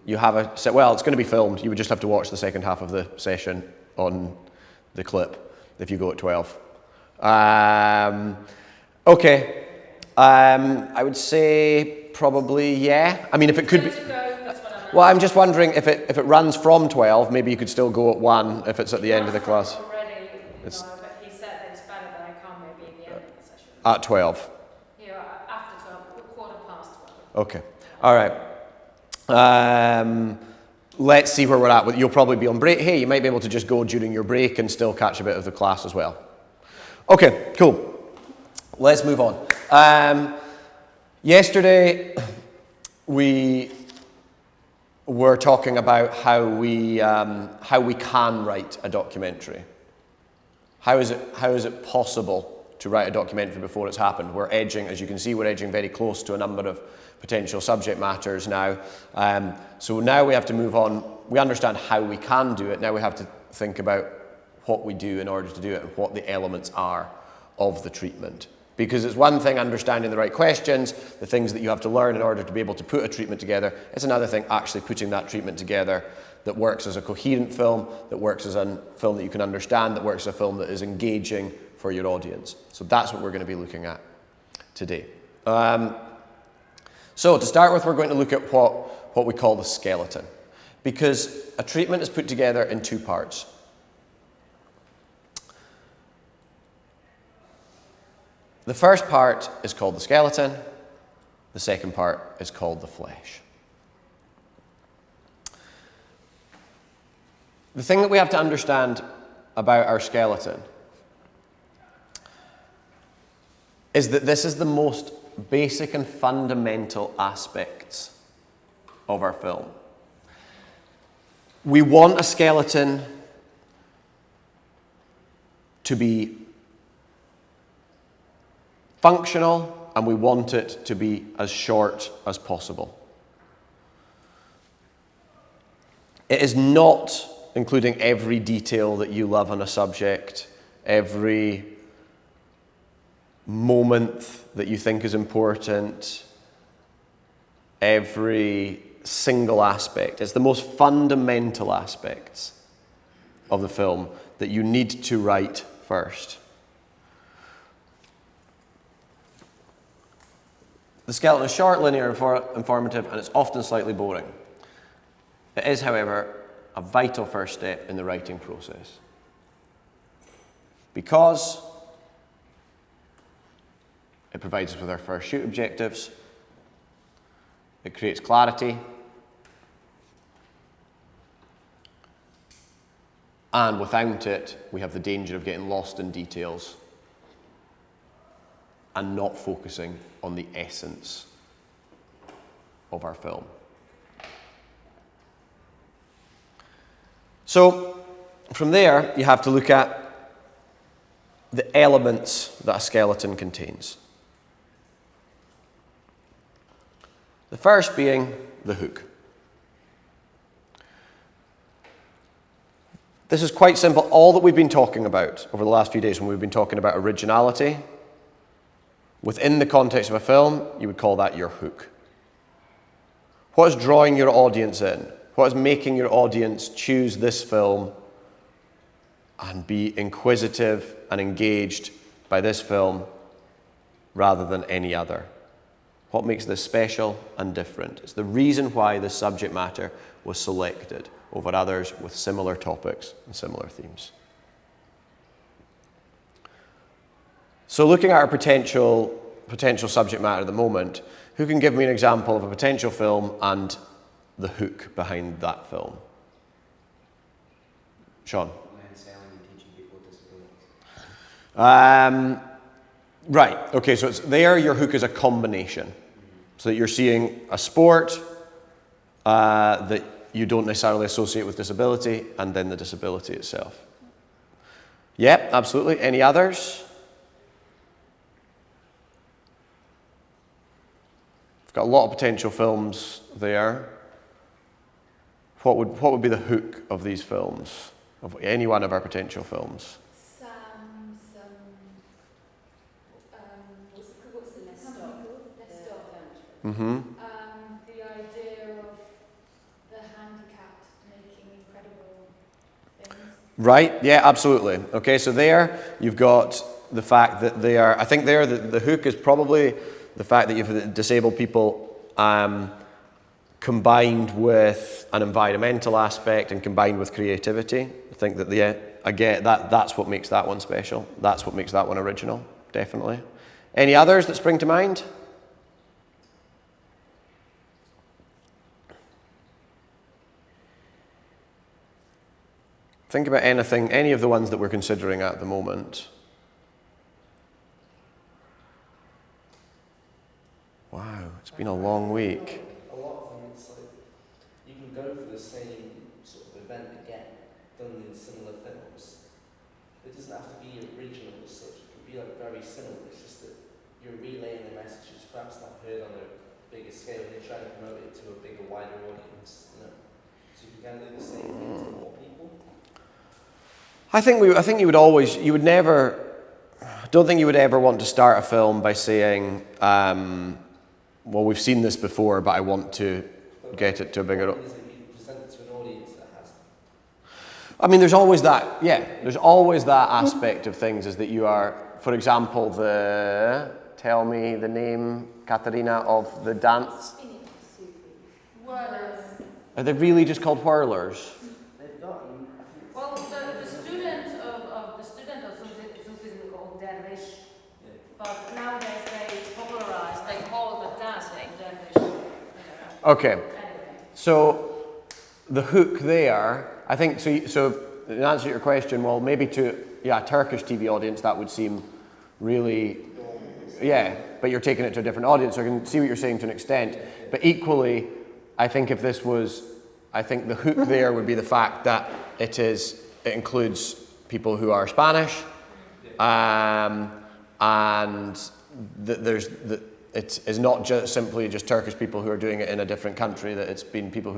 You have it's going to be filmed. You would just have to watch the second half of the session on the clip if you go at 12. Okay. I would say probably yeah. I mean, if it could be. Good to go, that's what I'm Well, I'm just wondering if it runs from 12, maybe you could still go at 1 if it's at the end of the class. Already, It's- but he said that it's better that I come maybe in the end of the session. At 12. After 12, quarter past 12. Okay. All right. Let's see where we're at. You'll probably be on break. Hey, you might be able to just go during your break and still catch a bit of the class as well. Okay, cool. Let's move on. Yesterday, we were talking about how we can write a documentary. How is it possible to write a documentary before it's happened? We're edging, as you can see, we're edging very close to a number of potential subject matters now. So now we have to move on. We understand how we can do it. Now we have to think about what we do in order to do it and what the elements are of the treatment. Because it's one thing understanding the right questions, the things that you have to learn in order to be able to put a treatment together. It's another thing actually putting that treatment together that works as a coherent film, that works as a film that you can understand, that works as a film that is engaging for your audience. So that's what we're going to be looking at today. So to start with, we're going to look at what we call the skeleton. Because a treatment is put together in 2 parts. The first part is called the skeleton. The second part is called the flesh. The thing that we have to understand about our skeleton is that this is the most basic and fundamental aspects of our film. We want a skeleton to be functional, and we want it to be as short as possible. It is not including every detail that you love on a subject, every moment that you think is important, every single aspect. It's the most fundamental aspects of the film that you need to write first. The skeleton is short, linear, informative, and it's often slightly boring. It is, however, a vital first step in the writing process. Because it provides us with our first shoot objectives, it creates clarity, and without it, we have the danger of getting lost in details and not focusing on the essence of our film. So, from there, you have to look at the elements that a skeleton contains. The first being the hook. This is quite simple. All that we've been talking about over the last few days when we've been talking about originality, within the context of a film, you would call that your hook. What is drawing your audience in? What is making your audience choose this film and be inquisitive and engaged by this film rather than any other? What makes this special and different? It's the reason why this subject matter was selected over others with similar topics and similar themes. So looking at our potential subject matter at the moment, who can give me an example of a potential film and the hook behind that film? Sean? Man sailing and teaching people with disabilities. Right, okay, so it's there, your hook is a combination. So that you're seeing a sport that you don't necessarily associate with disability, and then the disability itself. Yep, absolutely. Any others? We've got a lot of potential films there. What would be the hook of these films, of any one of our potential films? What's the Let's Stop? Mm-hmm. The idea of the handicapped making incredible things. Right, yeah, absolutely. Okay, so there you've got the fact that they are, I think the hook is probably the fact that you have disabled people combined with an environmental aspect and combined with creativity. I think that, yeah, again, that's what makes that one special. That's what makes that one original, definitely. Any others that spring to mind? Think about anything, any of the ones that we're considering at the moment. Wow, it's been a long week. A lot of them, it's like, you can go for the same sort of event again, done in similar films. It doesn't have to be original as such, it can be like very similar, it's just that you're relaying the messages, perhaps not heard on a bigger scale, and you're trying to promote it to a bigger, wider audience, you know. So you can kind of do the same thing to more people. I think you would always, you would never, I don't think you would ever want to start a film by saying, well, we've seen this before, but I want to get it to a bigger... Is that you present it to an audience that has... I mean, there's always that, yeah, there's always that aspect of things, is that you are, for example, tell me the name, Katarina, of the dance. Whirlers. Are they really just called whirlers? They've got... Well, the student of Sufism called dervish, but nowadays it's popularized. They call it dancing dervish. Okay, Anyway. so the hook there, I think, so in answer to your question, well, maybe to a Turkish TV audience that would seem really, yeah, but you're taking it to a different audience, so I can see what you're saying to an extent. But equally, I think if this was, I think the hook there would be the fact that it includes people who are Spanish, and it is not just simply just Turkish people who are doing it in a different country, that it's been people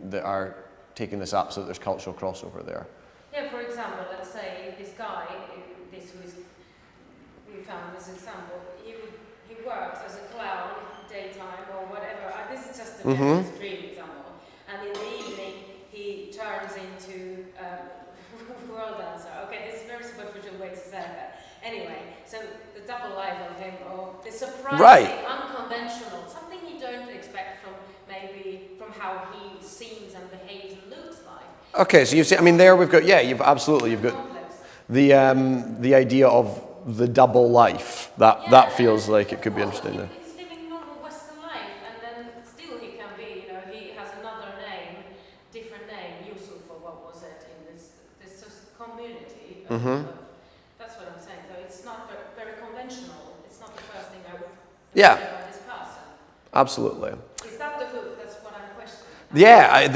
that are taking this up, so that there's cultural crossover there. Yeah, for example, let's say if this guy, we found this example, he works as a clown daytime or whatever. This is just an extreme example. And in the evening, he turns into a world dancer. Okay, this is a very superficial way to say that. Anyway, so the double life of him, or the surprising, unconventional, something you don't expect from how he seems and behaves and looks like. Okay, so you've seen, I mean, there we've got, you've got Complex. the idea of the double life. That feels like it could be interesting there. He's living normal Western life, and then still he can be, he has another name, different name, Yusuf, or what was it, in this community. That's what I'm saying. So it's not very conventional. It's not the first thing I would say about this person. Absolutely. Is that the hook? That's what I'm questioning. Yeah,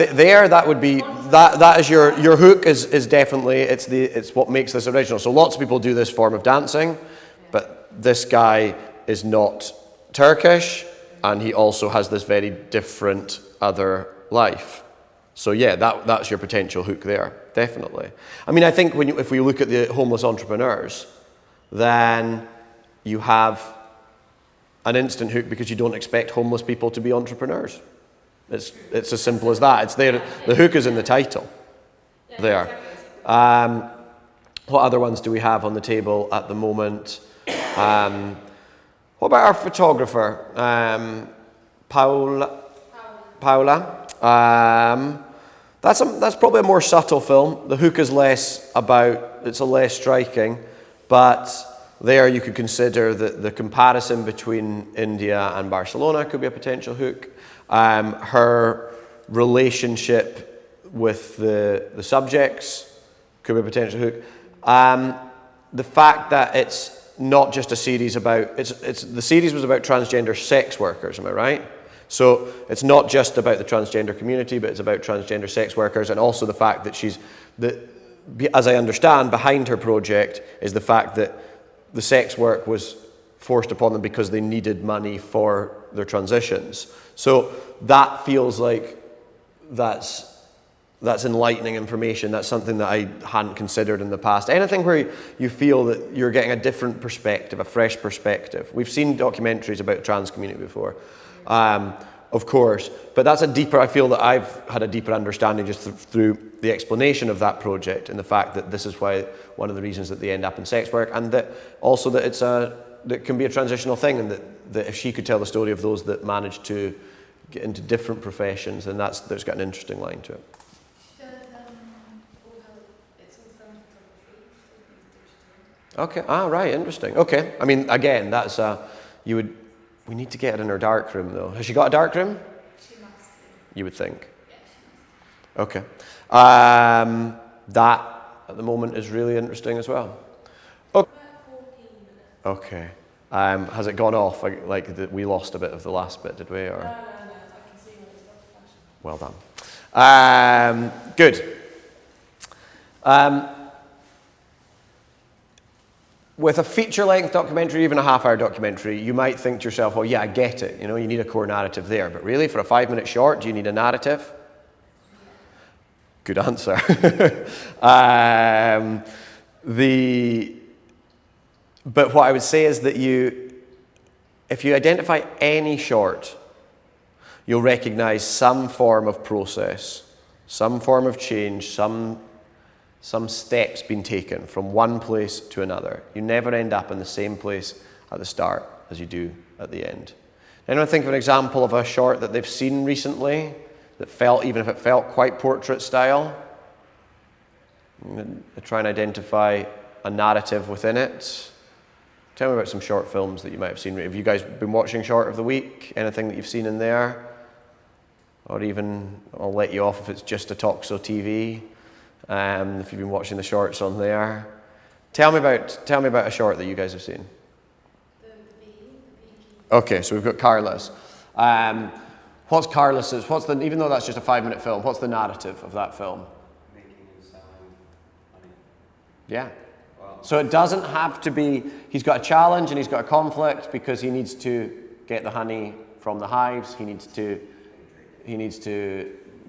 that would be that is your hook is definitely it's what makes this original. So lots of people do this form of dancing, but this guy is not Turkish, and he also has this very different other life. So yeah, that's your potential hook there, definitely. I mean, I think if we look at the homeless entrepreneurs, then you have an instant hook because you don't expect homeless people to be entrepreneurs. It's as simple as that. It's there. The hook is in the title. There. What other ones do we have on the table at the moment? What about our photographer, Paula? That's probably a more subtle film. The hook is less striking, but there you could consider that the comparison between India and Barcelona could be a potential hook. Her relationship with the subjects could be a potential hook. The fact that it's not just a series about, the series was about transgender sex workers, am I right? So it's not just about the transgender community, but it's about transgender sex workers, and also the fact that as I understand, behind her project is the fact that the sex work was forced upon them because they needed money for their transitions. So that feels like that's enlightening information. That's something that I hadn't considered in the past. Anything where you feel that you're getting a different perspective, a fresh perspective. We've seen documentaries about the trans community before, of course, but that's I feel that I've had a deeper understanding just through the explanation of that project and the fact that this is why one of the reasons that they end up in sex work, and that also that that can be a transitional thing, and that if she could tell the story of those that managed to get into different professions, then there's got an interesting line to it. Does all her, it's all film photography, Okay. Right. Interesting. Okay. I mean, again, that's we need to get her in her dark room, though. Has she got a dark room? she must do. You would think. Yeah, she must. Okay. That at the moment is really interesting as well. About 14 minutes. Okay. Has it gone off? We lost a bit of the last bit, did we? Or? No, I can see when it's not flashing. Well done. Good. With a feature-length documentary, even a half-hour documentary, you might think to yourself, well, yeah, I get it. You know, you need a core narrative there. But really, for a 5-minute short, do you need a narrative? Good answer. But what I would say is that if you identify any short, you'll recognize some form of process, some form of change, some steps being taken from one place to another. You never end up in the same place at the start as you do at the end. Anyone think of an example of a short that they've seen recently that felt, even if it felt quite portrait style? Try and identify a narrative within it. Tell me about some short films that you might have seen. Have you guys been watching Short of the Week? Anything that you've seen in there? Or even, I'll let you off if it's just a Toxo TV. If you've been watching the shorts on there. Tell me about a short that you guys have seen. The bee. Okay, so we've got Carlos. What's Carlos's? Even though that's just a 5-minute film, what's the narrative of that film? Making and selling honey. Yeah. Well, So it doesn't have to be, he's got a challenge and he's got a conflict because he needs to get the honey from the hives, he needs to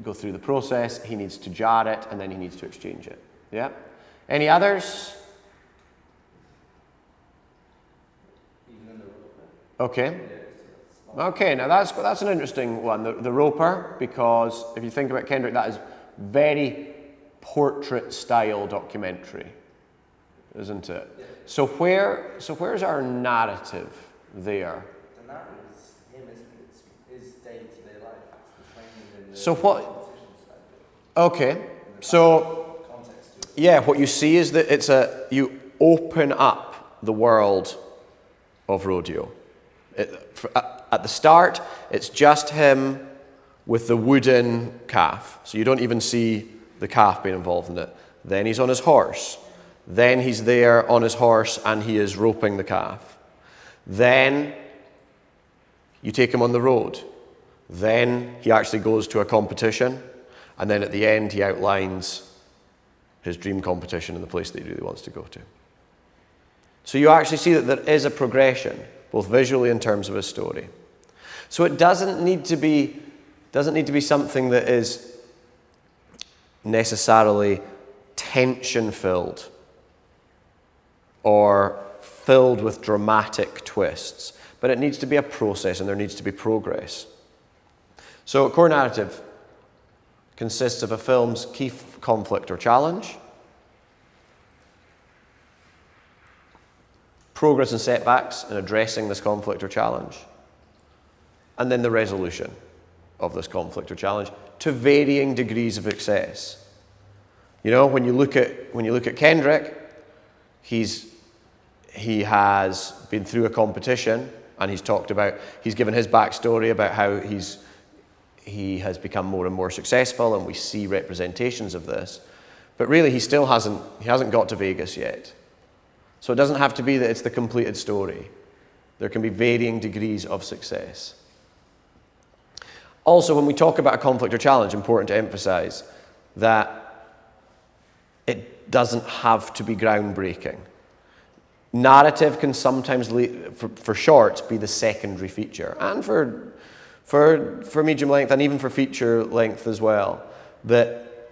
go through the process, he needs to jar it, and then he needs to exchange it. Yeah? Any others? Even in the rope. Okay. Okay, now that's an interesting one, the Roper, because if you think about Kendrick, that is very portrait-style documentary, isn't it? Yeah. So where's our narrative there? The narrative is him, isn't it? It's his day-to-day life. It's the training and the So what- competition side of it. Okay, And the so context to it. yeah, what you see is that you open up the world of rodeo. At the start, it's just him with the wooden calf, so you don't even see the calf being involved in it. Then he's on his horse. Then he's there on his horse and he is roping the calf. Then you take him on the road. Then he actually goes to a competition. And then at the end, he outlines his dream competition in the place that he really wants to go to. So you actually see that there is a progression, both visually in terms of his story. So it doesn't need to be something that is necessarily tension-filled or filled with dramatic twists, but it needs to be a process and there needs to be progress. So a core narrative consists of a film's key conflict or challenge, progress and setbacks in addressing this conflict or challenge, and then the resolution of this conflict or challenge to varying degrees of success. You know, when you look at Kendrick, he has been through a competition and he's given his backstory about how he has become more and more successful, and we see representations of this. But really, he hasn't got to Vegas yet. So it doesn't have to be that it's the completed story. There can be varying degrees of success. Also, when we talk about a conflict or challenge, important to emphasize that it doesn't have to be groundbreaking. Narrative can sometimes, for shorts, be the secondary feature, and for medium length, and even for feature length as well. That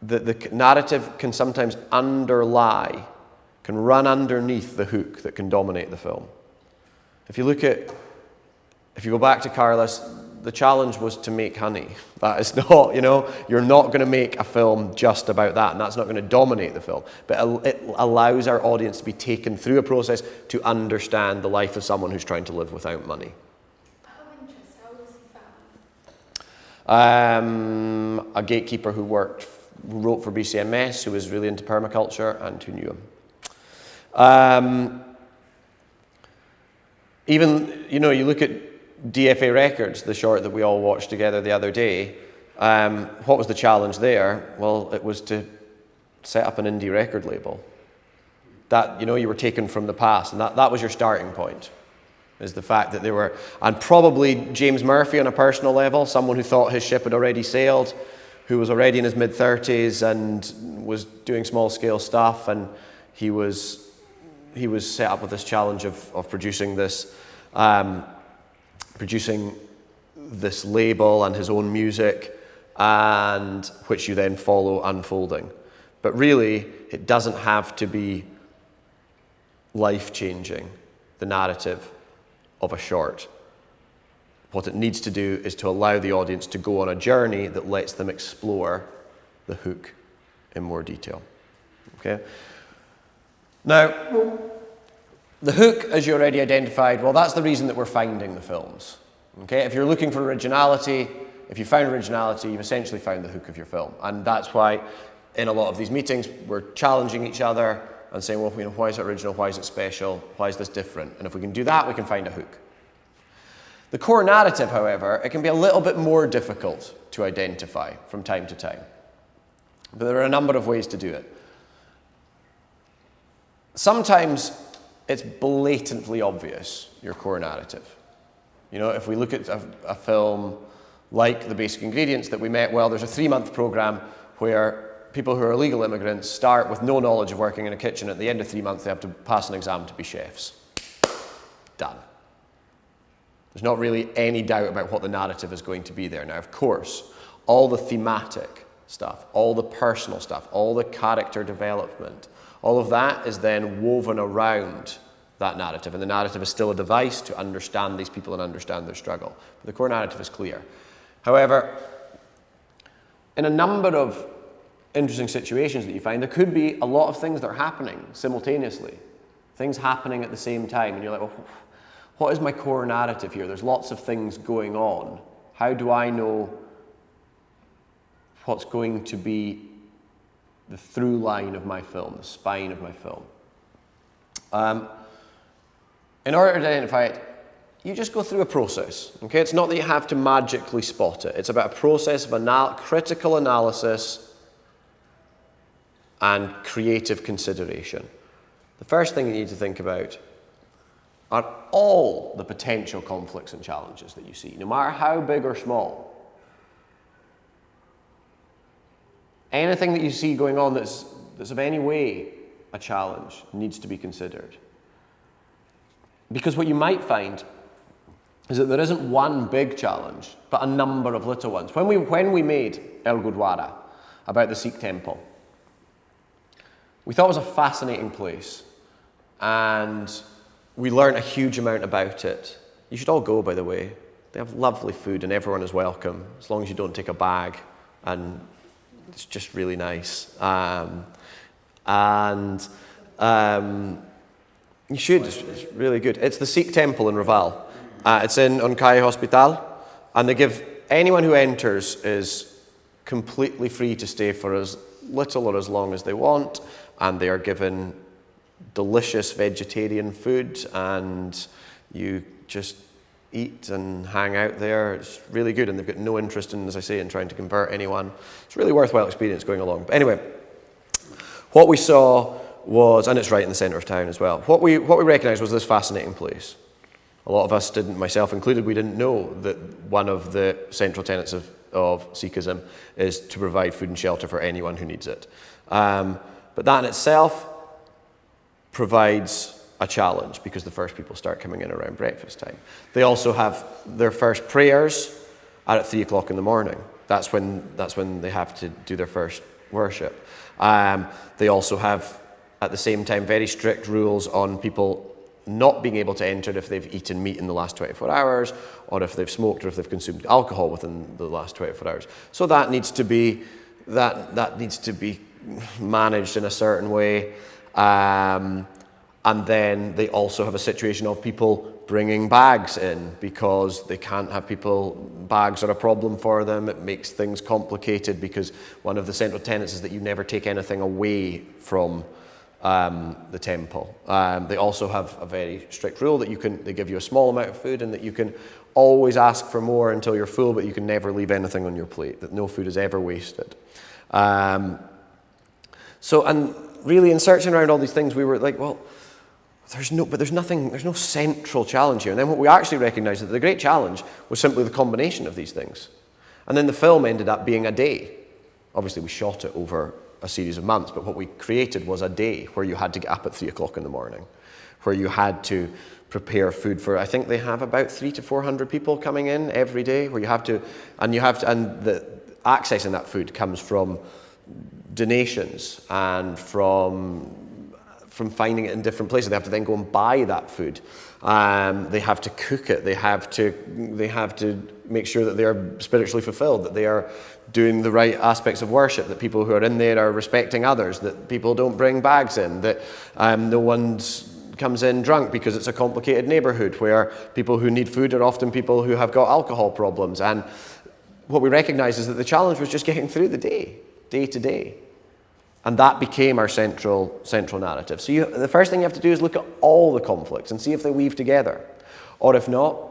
the narrative can sometimes can run underneath the hook that can dominate the film. If you go back to Carlos, the challenge was to make honey. That is not, you're not going to make a film just about that, and that's not going to dominate the film. But it allows our audience to be taken through a process to understand the life of someone who's trying to live without money. Out of interest, how was he found? A gatekeeper who wrote for BCMS, who was really into permaculture and who knew him. Even, you look at DFA Records, the short that we all watched together the other day. What was the challenge there? Well, it was to set up an indie record label. That, you were taken from the past, and that was your starting point, is the fact that they were, and probably James Murphy on a personal level, someone who thought his ship had already sailed, who was already in his mid-30s and was doing small-scale stuff, and he was set up with this challenge of producing this label and his own music, and which you then follow unfolding. But really, it doesn't have to be life-changing, the narrative of a short. What it needs to do is to allow the audience to go on a journey that lets them explore the hook in more detail. Okay? Now, the hook, as you already identified, well, that's the reason that we're finding the films. Okay? If you're looking for originality, if you found originality, you've essentially found the hook of your film. And that's why in a lot of these meetings, we're challenging each other and saying, well, why is it original? Why is it special? Why is this different? And if we can do that, we can find a hook. The core narrative, however, it can be a little bit more difficult to identify from time to time. But there are a number of ways to do it. Sometimes it's blatantly obvious, your core narrative. If we look at a film like The Basic Ingredients that we met, well, there's a 3-month program where people who are illegal immigrants start with no knowledge of working in a kitchen. At the end of 3 months, they have to pass an exam to be chefs. Done. There's not really any doubt about what the narrative is going to be there. Now, of course, all the thematic stuff, all the personal stuff, all the character development, all of that is then woven around that narrative. And the narrative is still a device to understand these people and understand their struggle. But the core narrative is clear. However, in a number of interesting situations that you find, there could be a lot of things that are happening simultaneously. Things happening at the same time. And you're like, well, what is my core narrative here? There's lots of things going on. How do I know what's going to be the through line of my film, the spine of my film? In order to identify it, you just go through a process. Okay? It's not that you have to magically spot it. It's about a process of critical analysis and creative consideration. The first thing you need to think about are all the potential conflicts and challenges that you see, no matter how big or small. Anything that you see going on that's of any way a challenge needs to be considered. Because what you might find is that there isn't one big challenge, but a number of little ones. When we made El Gurdwara, about the Sikh temple, we thought it was a fascinating place, and we learned a huge amount about it. You should all go, by the way. They have lovely food and everyone is welcome, as long as you don't take a bag, and it's just really nice. You should, it's really good. It's the Sikh temple in Raval. It's in Unkai Hospital, and they give, anyone who enters is completely free to stay for as little or as long as they want, and they are given delicious vegetarian food, and you just eat and hang out there. It's really good, and they've got no interest in, as I say, in trying to convert anyone. It's a really worthwhile experience going along. But anyway, what we saw was, and it's right in the centre of town as well, what we recognised was this fascinating place. A lot of us didn't, myself included, we didn't know that one of the central tenets of Sikhism is to provide food and shelter for anyone who needs it. But that in itself provides a challenge, because the first people start coming in around breakfast time. They also have their first prayers are at 3 o'clock in the morning. That's when they have to do their first worship. They also have, at the same time, very strict rules on people not being able to enter if they've eaten meat in the last 24 hours, or if they've smoked, or if they've consumed alcohol within the last 24 hours. So that needs to be managed in a certain way. And then they also have a situation of people bringing bags in because they can't have bags are a problem for them. It makes things complicated because one of the central tenets is that you never take anything away from the temple. They also have a very strict rule that they give you a small amount of food and that you can always ask for more until you're full, but you can never leave anything on your plate, that no food is ever wasted. And really in searching around all these things, we were like, well, there's no central challenge here. And then what we actually recognized is that the great challenge was simply the combination of these things. And then the film ended up being a day. Obviously, we shot it over a series of months, but what we created was a day where you had to get up at 3 o'clock in the morning, where you had to prepare food for, I think they have about 300 to 400 people coming in every day, where and the accessing that food comes from donations and from finding it in different places. They have to then go and buy that food. They have to cook it. They have to make sure that they are spiritually fulfilled, that they are doing the right aspects of worship, that people who are in there are respecting others, that people don't bring bags in, that no one comes in drunk because it's a complicated neighborhood where people who need food are often people who have got alcohol problems. And what we recognize is that the challenge was just getting through the day to day. And that became our central narrative. So the first thing you have to do is look at all the conflicts and see if they weave together. Or if not,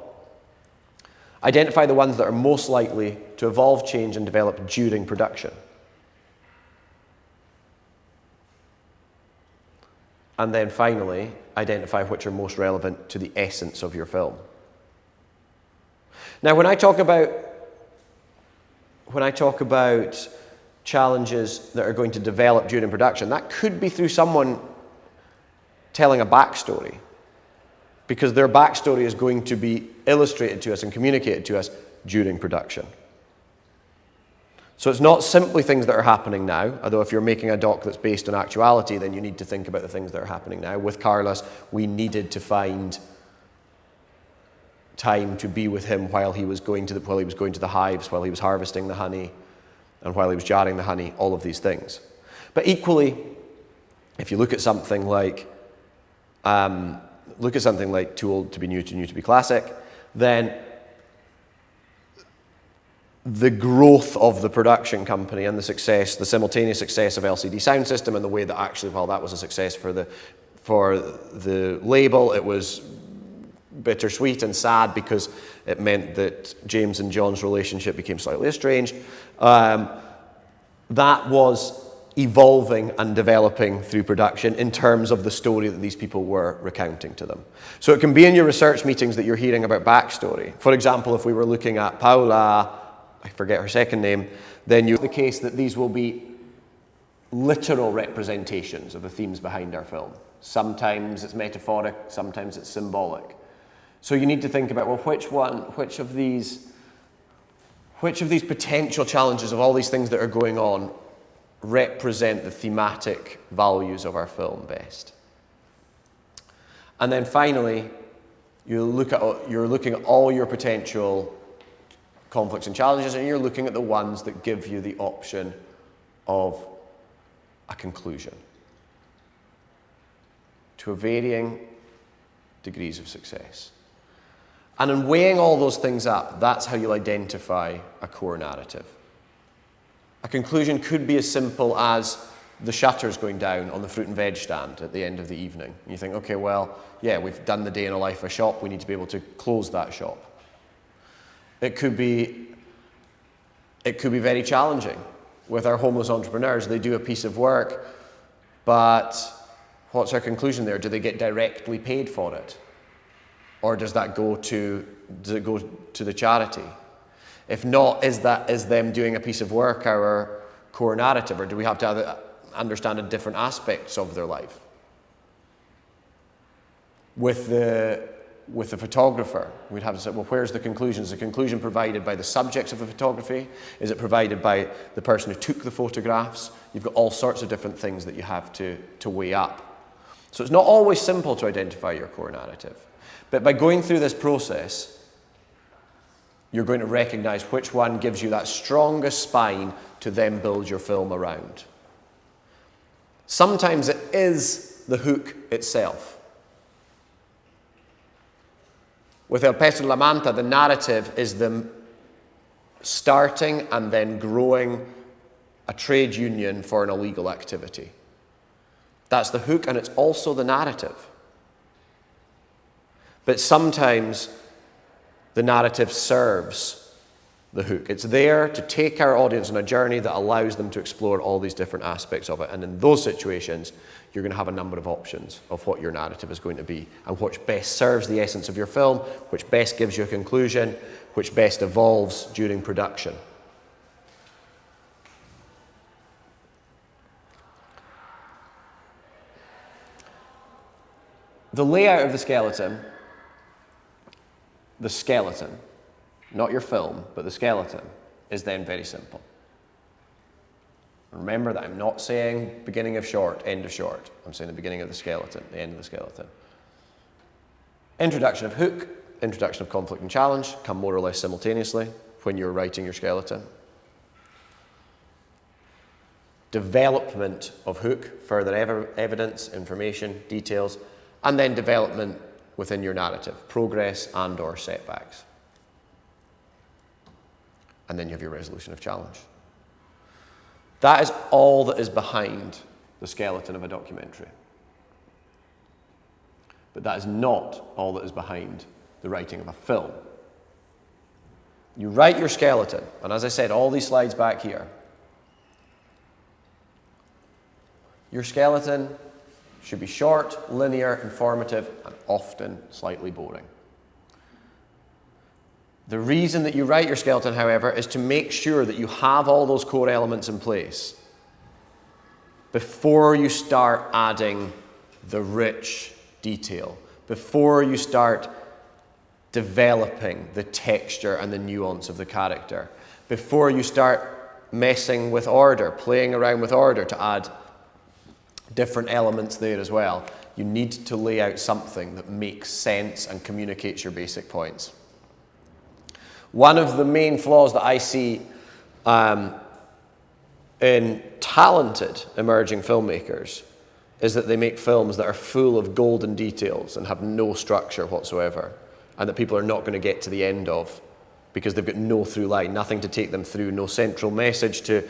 identify the ones that are most likely to evolve, change, and develop during production. And then finally, identify which are most relevant to the essence of your film. Now, when I talk about challenges that are going to develop during production, that could be through someone telling a backstory, because their backstory is going to be illustrated to us and communicated to us during production. So it's not simply things that are happening now, although if you're making a doc that's based on actuality, then you need to think about the things that are happening now. With Carlos, we needed to find time to be with him while he was going to the hives, while he was harvesting the honey, and while he was jarring the honey, all of these things. But equally, if you look at something like Too Old to Be New, Too New to Be Classic, then the growth of the production company and the simultaneous success of LCD Soundsystem, and the way that actually, while that was a success for the label, it was bittersweet and sad because it meant that James and John's relationship became slightly estranged. That was evolving and developing through production in terms of the story that these people were recounting to them. So it can be in your research meetings that you're hearing about backstory. For example, if we were looking at Paula, I forget her second name, then the case that these will be literal representations of the themes behind our film. Sometimes it's metaphoric, sometimes it's symbolic. So you need to think about, well, which of these potential challenges of all these things that are going on represent the thematic values of our film best? And then finally, you're looking at all your potential conflicts and challenges, and you're looking at the ones that give you the option of a conclusion to varying degrees of success. And in weighing all those things up, that's how you'll identify a core narrative. A conclusion could be as simple as the shutters going down on the fruit and veg stand at the end of the evening. You think, okay, well, yeah, we've done the day in a life of a shop, we need to be able to close that shop. It could be very challenging. With our homeless entrepreneurs, they do a piece of work, but what's our conclusion there? Do they get directly paid for it? Or does it go to the charity? If not, is them doing a piece of work our core narrative, or do we have to understand different aspects of their life? With the photographer, we'd have to say, well, where's the conclusion? Is the conclusion provided by the subjects of the photography? Is it provided by the person who took the photographs? You've got all sorts of different things that you have to weigh up. So it's not always simple to identify your core narrative. But by going through this process, you're going to recognize which one gives you that strongest spine to then build your film around. Sometimes it is the hook itself. With El Pez de la Manta, the narrative is them starting and then growing a trade union for an illegal activity. That's the hook, and it's also the narrative. But sometimes the narrative serves the hook. It's there to take our audience on a journey that allows them to explore all these different aspects of it. And in those situations, you're going to have a number of options of what your narrative is going to be and which best serves the essence of your film, which best gives you a conclusion, which best evolves during production. The layout of the skeleton, not your film, but the skeleton, is then very simple. Remember that I'm not saying beginning of short, end of short. I'm saying the beginning of the skeleton, the end of the skeleton. Introduction of hook, introduction of conflict and challenge come more or less simultaneously when you're writing your skeleton. Development of hook, further evidence, information, details, and then development within your narrative, progress and or setbacks. And then you have your resolution of challenge. That is all that is behind the skeleton of a documentary. But that is not all that is behind the writing of a film. You write your skeleton, and as I said, all these slides back here, your skeleton should be short, linear, informative, and often slightly boring. The reason that you write your skeleton, however, is to make sure that you have all those core elements in place before you start adding the rich detail, before you start developing the texture and the nuance of the character, before you start messing with order, playing around with order to add different elements there as well. You need to lay out something that makes sense and communicates your basic points. One of the main flaws that I see in talented emerging filmmakers is that they make films that are full of golden details and have no structure whatsoever, and that people are not going to get to the end of because they've got no through line, nothing to take them through, no central message to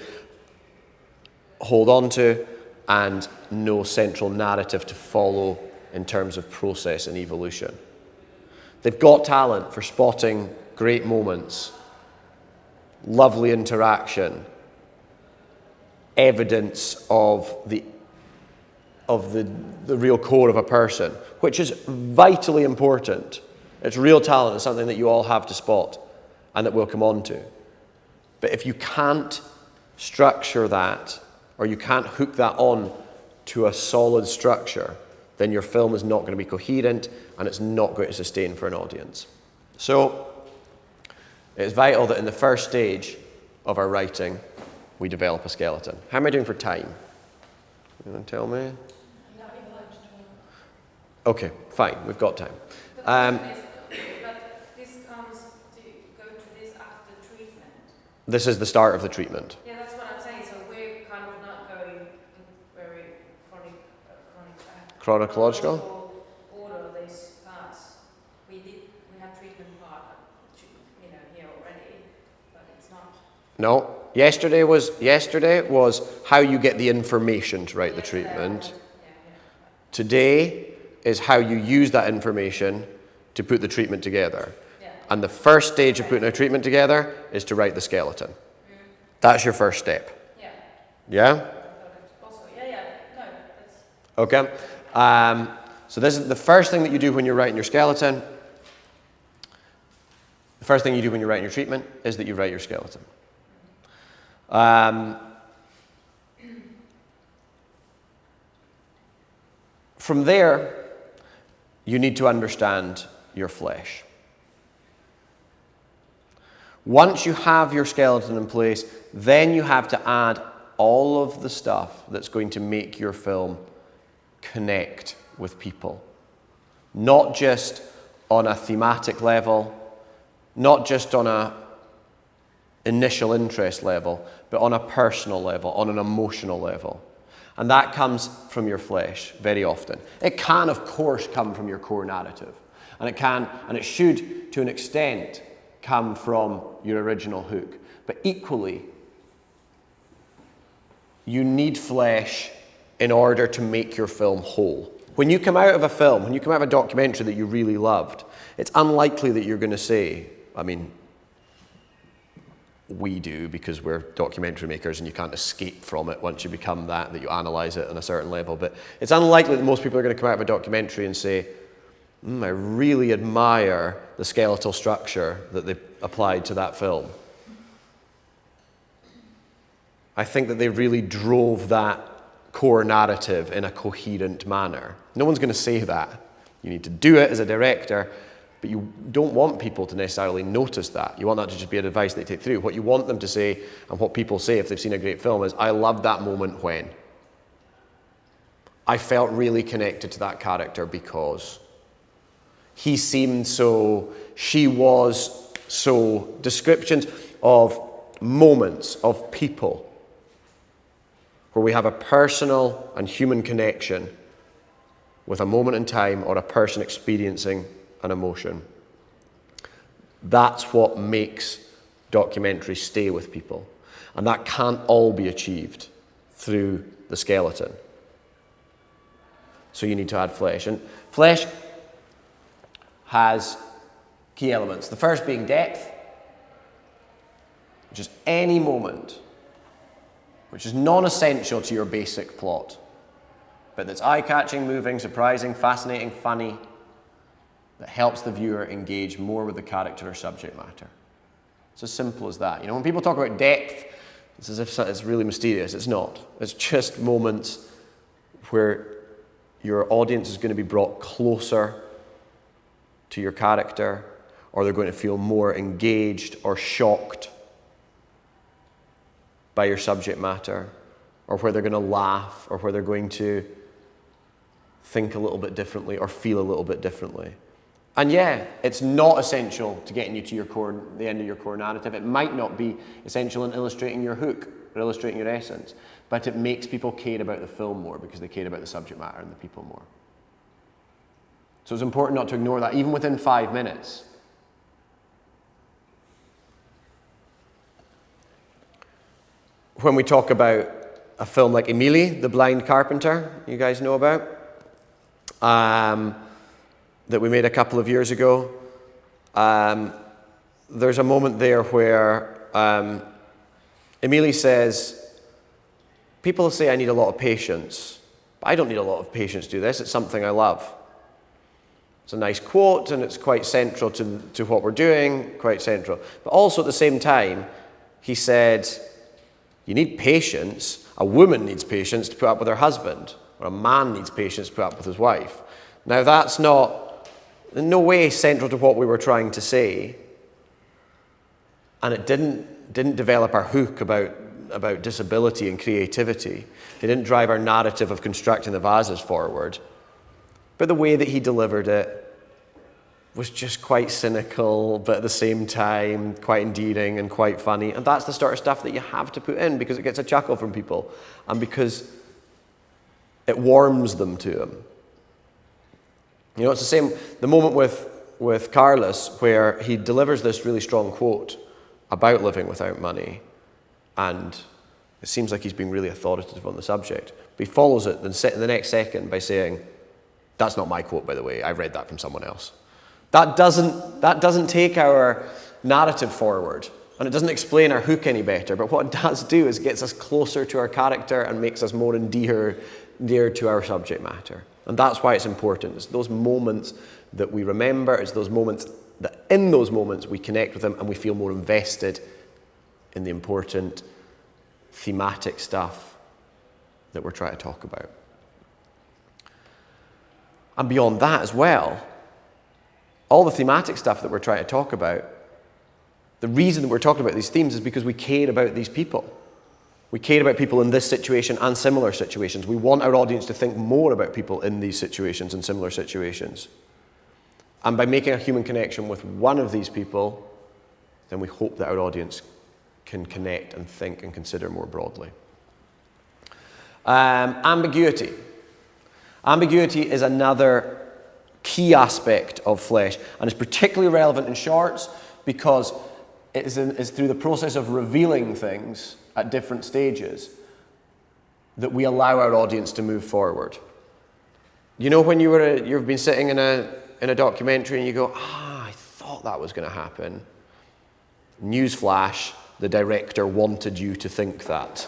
hold on to, and no central narrative to follow in terms of process and evolution. They've got talent for spotting great moments, lovely interaction, evidence of the real core of a person, which is vitally important. It's real talent. It's something that you all have to spot and that we'll come on to. But if you can't structure that, or you can't hook that on to a solid structure, then your film is not going to be coherent and it's not going to sustain for an audience. So it's vital that in the first stage of our writing, we develop a skeleton. How am I doing for time? You want to tell me? Okay, fine, we've got time. But this comes to go to this after treatment. This is the start of the treatment. Yeah, that's what I'm saying. So we're kind of not going in very Chronological? order these parts. We have treatment part, here already, but it's not. No. Yesterday was how you get the information to write the treatment. Today is how you use that information to put the treatment together. Yeah. And the first stage of putting a treatment together is to write the skeleton. That's your first step. Yeah. Yeah? Also, no, that's. Okay. So this is the first thing that you do when you're writing your skeleton. The first thing you do when you're writing your treatment is that you write your skeleton. From there, you need to understand your flesh. Once you have your skeleton in place, then you have to add all of the stuff that's going to make your film connect with people. Not just on a thematic level, not just on a initial interest level, but on a personal level, on an emotional level. And that comes from your flesh very often. It can, of course, come from your core narrative. And it can, and it should, to an extent, come from your original hook. But equally, you need flesh in order to make your film whole. When you come out of a film, when you come out of a documentary that you really loved, it's unlikely that you're going to say, I mean, we do because we're documentary makers and you can't escape from it once you become that you analyse it on a certain level. But it's unlikely that most people are going to come out of a documentary and say, I really admire the skeletal structure that they applied to that film. I think that they really drove that core narrative in a coherent manner. No one's going to say that. You need to do it as a director, but you don't want people to necessarily notice that. You want that to just be an advice they take through. What you want them to say, and what people say if they've seen a great film, is, I loved that moment when. I felt really connected to that character because he seemed so, she was so. Descriptions of moments, of people, where we have a personal and human connection with a moment in time or a person experiencing an emotion. That's what makes documentaries stay with people. And that can't all be achieved through the skeleton. So you need to add flesh. And flesh has key elements. The first being depth, which is any moment which is non-essential to your basic plot, but that's eye-catching, moving, surprising, fascinating, funny, that helps the viewer engage more with the character or subject matter. It's as simple as that. You know, when people talk about depth, it's as if it's really mysterious. It's not. It's just moments where your audience is going to be brought closer to your character, or they're going to feel more engaged or shocked by your subject matter, or where they're going to laugh, or where they're going to think a little bit differently or feel a little bit differently. And yeah, it's not essential to getting you to the end of your core narrative. It might not be essential in illustrating your hook or illustrating your essence, but it makes people care about the film more because they care about the subject matter and the people more. So it's important not to ignore that, even within 5 minutes. When we talk about a film like Émilie, the Blind Carpenter, you guys know about, that we made a couple of years ago, there's a moment there where Émilie says, people say I need a lot of patience, but I don't need a lot of patience to do this. It's something I love. It's a nice quote, and it's quite central to what we're doing, quite central. But also at the same time, he said, you need patience. A woman needs patience to put up with her husband, or a man needs patience to put up with his wife. Now that's not, in no way, central to what we were trying to say, and it didn't develop our hook about disability and creativity. It didn't drive our narrative of constructing the vases forward. But the way that he delivered it was just quite cynical, but at the same time quite endearing and quite funny. And that's the sort of stuff that you have to put in because it gets a chuckle from people and because it warms them to him. You know, it's the same, the moment with Carlos where he delivers this really strong quote about living without money, and it seems like he's being really authoritative on the subject. But he follows it in the next second by saying, that's not my quote, by the way, I read that from someone else. That doesn't take our narrative forward, and it doesn't explain our hook any better, but what it does do is gets us closer to our character and makes us more dear to our subject matter. And that's why it's important. It's those moments that we remember, it's those moments that in those moments we connect with them and we feel more invested in the important thematic stuff that we're trying to talk about. And beyond that as well, all the thematic stuff that we're trying to talk about, the reason that we're talking about these themes is because we care about these people. We care about people in this situation and similar situations. We want our audience to think more about people in these situations and similar situations. And by making a human connection with one of these people, then we hope that our audience can connect and think and consider more broadly. Ambiguity. Ambiguity is another key aspect of Flesh, and is particularly relevant in shorts because it is through the process of revealing things at different stages that we allow our audience to move forward. You know when you've been sitting in a documentary and you go, I thought that was going to happen. Newsflash, the director wanted you to think that.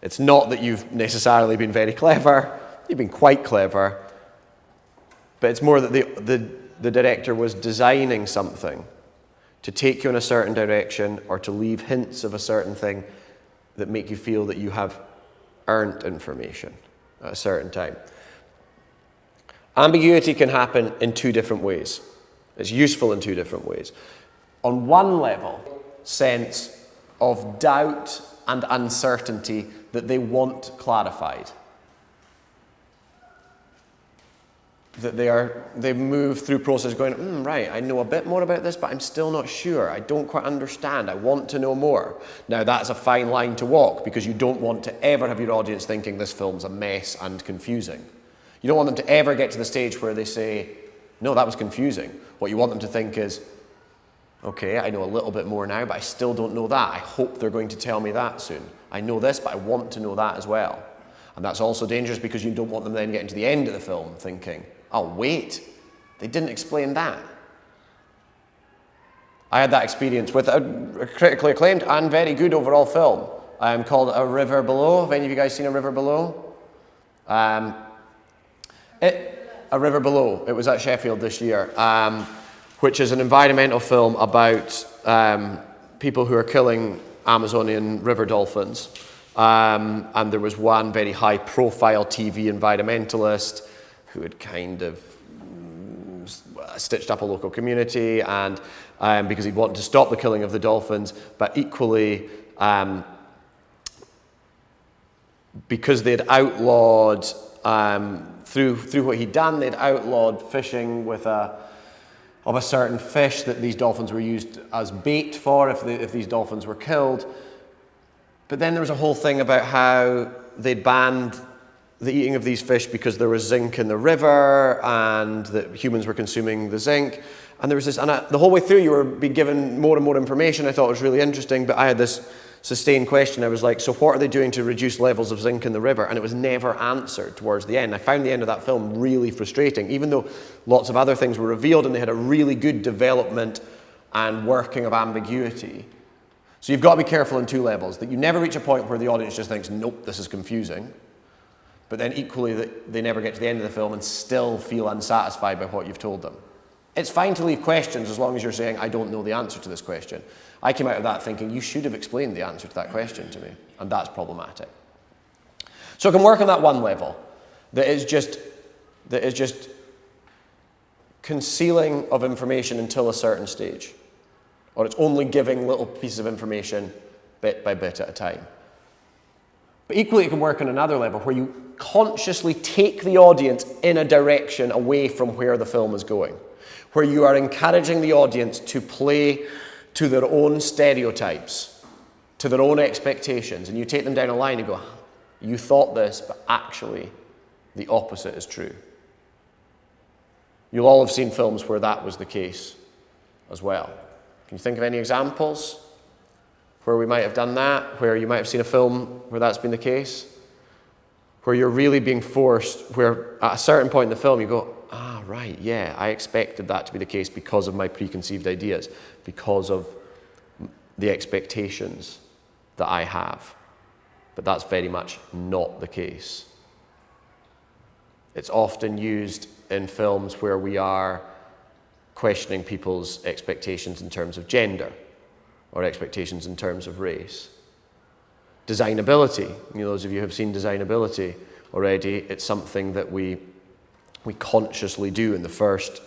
It's not that you've necessarily been very clever, you've been quite clever, but it's more that the director was designing something to take you in a certain direction or to leave hints of a certain thing that make you feel that you have earned information at a certain time. Ambiguity can happen in two different ways. It's useful in two different ways. On one level, sense of doubt and uncertainty that they want clarified. That they move through process going, right, I know a bit more about this, but I'm still not sure. I don't quite understand. I want to know more. Now, that's a fine line to walk because you don't want to ever have your audience thinking this film's a mess and confusing. You don't want them to ever get to the stage where they say, no, that was confusing. What you want them to think is, okay, I know a little bit more now, but I still don't know that. I hope they're going to tell me that soon. I know this, but I want to know that as well. And that's also dangerous because you don't want them then getting to the end of the film thinking, oh, wait, they didn't explain that. I had that experience with a critically acclaimed and very good overall film called A River Below. Have any of you guys seen A River Below? A River Below. It was at Sheffield this year, which is an environmental film about people who are killing Amazonian river dolphins. And there was one very high-profile TV environmentalist who had kind of stitched up a local community and because he wanted to stop the killing of the dolphins, but equally because they'd outlawed, through what he'd done, they'd outlawed fishing with of a certain fish that these dolphins were used as bait for if these dolphins were killed. But then there was a whole thing about how they'd banned the eating of these fish because there was zinc in the river and that humans were consuming the zinc. And there was this, and the whole way through you were being given more and more information. I thought it was really interesting, but I had this sustained question. I was like, so what are they doing to reduce levels of zinc in the river? And it was never answered towards the end. I found the end of that film really frustrating, even though lots of other things were revealed and they had a really good development and working of ambiguity. So you've got to be careful on two levels, that you never reach a point where the audience just thinks, nope, this is confusing. But then equally that they never get to the end of the film and still feel unsatisfied by what you've told them. It's fine to leave questions as long as you're saying, I don't know the answer to this question. I came out of that thinking, you should have explained the answer to that question to me. And that's problematic. So it can work on that one level. That is just concealing of information until a certain stage. Or it's only giving little pieces of information bit by bit at a time. But equally it can work on another level where you consciously take the audience in a direction away from where the film is going. Where you are encouraging the audience to play to their own stereotypes, to their own expectations, and you take them down a line and go, you thought this, but actually the opposite is true. You'll all have seen films where that was the case as well. Can you think of any examples where we might have done that, where you might have seen a film where that's been the case? Where you're really being forced, where at a certain point in the film you go, right, yeah, I expected that to be the case because of my preconceived ideas, because of the expectations that I have. But that's very much not the case. It's often used in films where we are questioning people's expectations in terms of gender or expectations in terms of race. Designability. Those of you who have seen Designability already, it's something that we consciously do in the first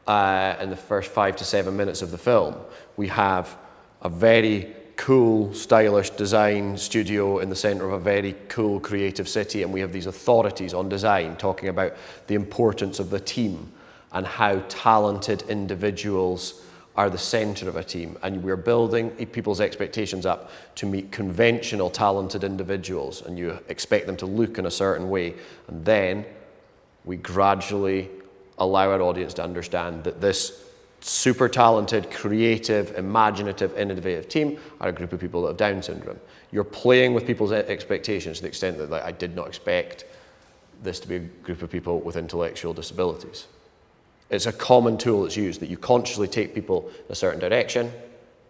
5 to 7 minutes of the film. We have a very cool, stylish design studio in the centre of a very cool, creative city, and we have these authorities on design talking about the importance of the team and how talented individuals are the centre of a team, and we're building people's expectations up to meet conventional talented individuals, and you expect them to look in a certain way, and then we gradually allow our audience to understand that this super talented, creative, imaginative, innovative team are a group of people that have Down syndrome. You're playing with people's expectations to the extent that I did not expect this to be a group of people with intellectual disabilities. It's a common tool that's used, that you consciously take people in a certain direction,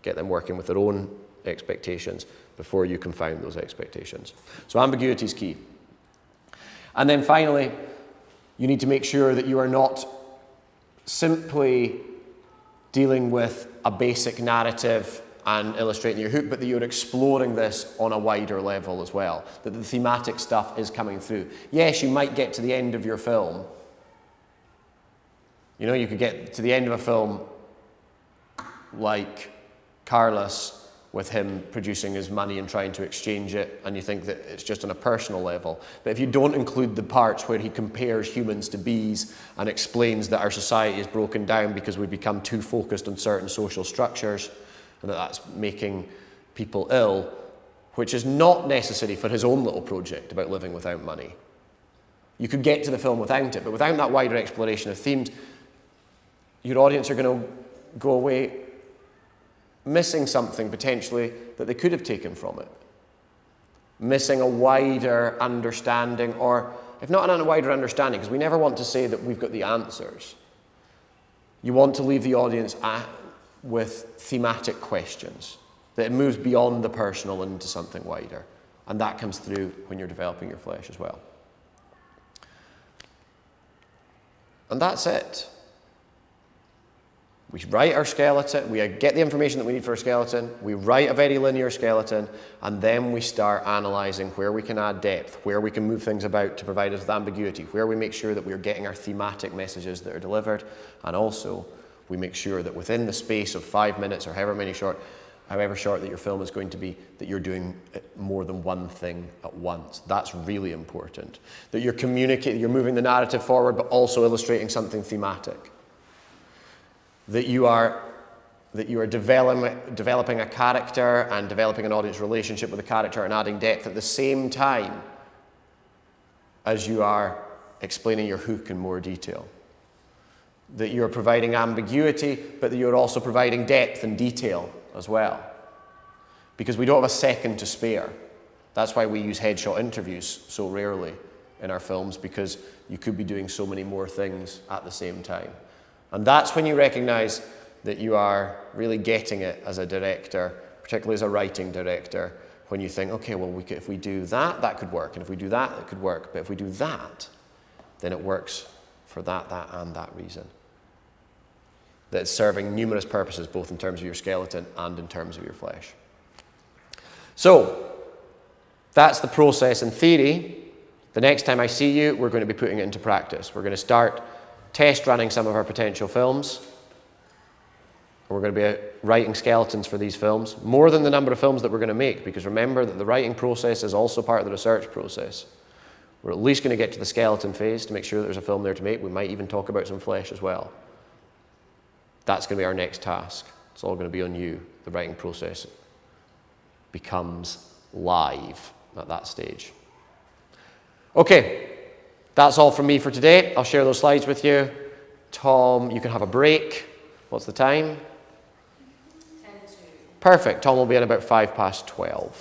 get them working with their own expectations before you confound those expectations. So ambiguity is key. And then finally, you need to make sure that you are not simply dealing with a basic narrative and illustrating your hook, but that you're exploring this on a wider level as well, that the thematic stuff is coming through. Yes, you might get to the end of your film. You know, you could get to the end of a film like Carlos, with him producing his money and trying to exchange it, and you think that it's just on a personal level. But if you don't include the parts where he compares humans to bees and explains that our society is broken down because we become too focused on certain social structures, and that that's making people ill, which is not necessary for his own little project about living without money. You could get to the film without it, but without that wider exploration of themes, your audience are going to go away missing something potentially that they could have taken from it. Missing a wider understanding, or if not a wider understanding, because we never want to say that we've got the answers. You want to leave the audience with thematic questions, that it moves beyond the personal into something wider. And that comes through when you're developing your flesh as well. And that's it. We write our skeleton, we get the information that we need for a skeleton, we write a very linear skeleton, and then we start analysing where we can add depth, where we can move things about to provide us with ambiguity, where we make sure that we're getting our thematic messages that are delivered, and also we make sure that within the space of 5 minutes or however short that your film is going to be, that you're doing more than one thing at once. That's really important. That you're communicating, you're moving the narrative forward, but also illustrating something thematic. That you are developing a character and developing an audience relationship with the character and adding depth at the same time as you are explaining your hook in more detail. That you're providing ambiguity, but that you're also providing depth and detail as well. Because we don't have a second to spare. That's why we use headshot interviews so rarely in our films, because you could be doing so many more things at the same time. And that's when you recognize that you are really getting it as a director, particularly as a writing director, when you think, okay, well, if we do that, that could work. And if we do that, it could work. But if we do that, then it works for that, and that reason. That it's serving numerous purposes, both in terms of your skeleton and in terms of your flesh. So, that's the process in theory. The next time I see you, we're going to be putting it into practice. We're going to start test running some of our potential films. We're going to be writing skeletons for these films, more than the number of films that we're going to make, because remember that the writing process is also part of the research process. We're at least going to get to the skeleton phase to make sure that there's a film there to make. We might even talk about some flesh as well. That's going to be our next task. It's all going to be on you. The writing process becomes live at that stage. Okay. That's all from me for today. I'll share those slides with you. Tom, you can have a break. What's the time? 10 to. Perfect. Tom will be in about 12:05.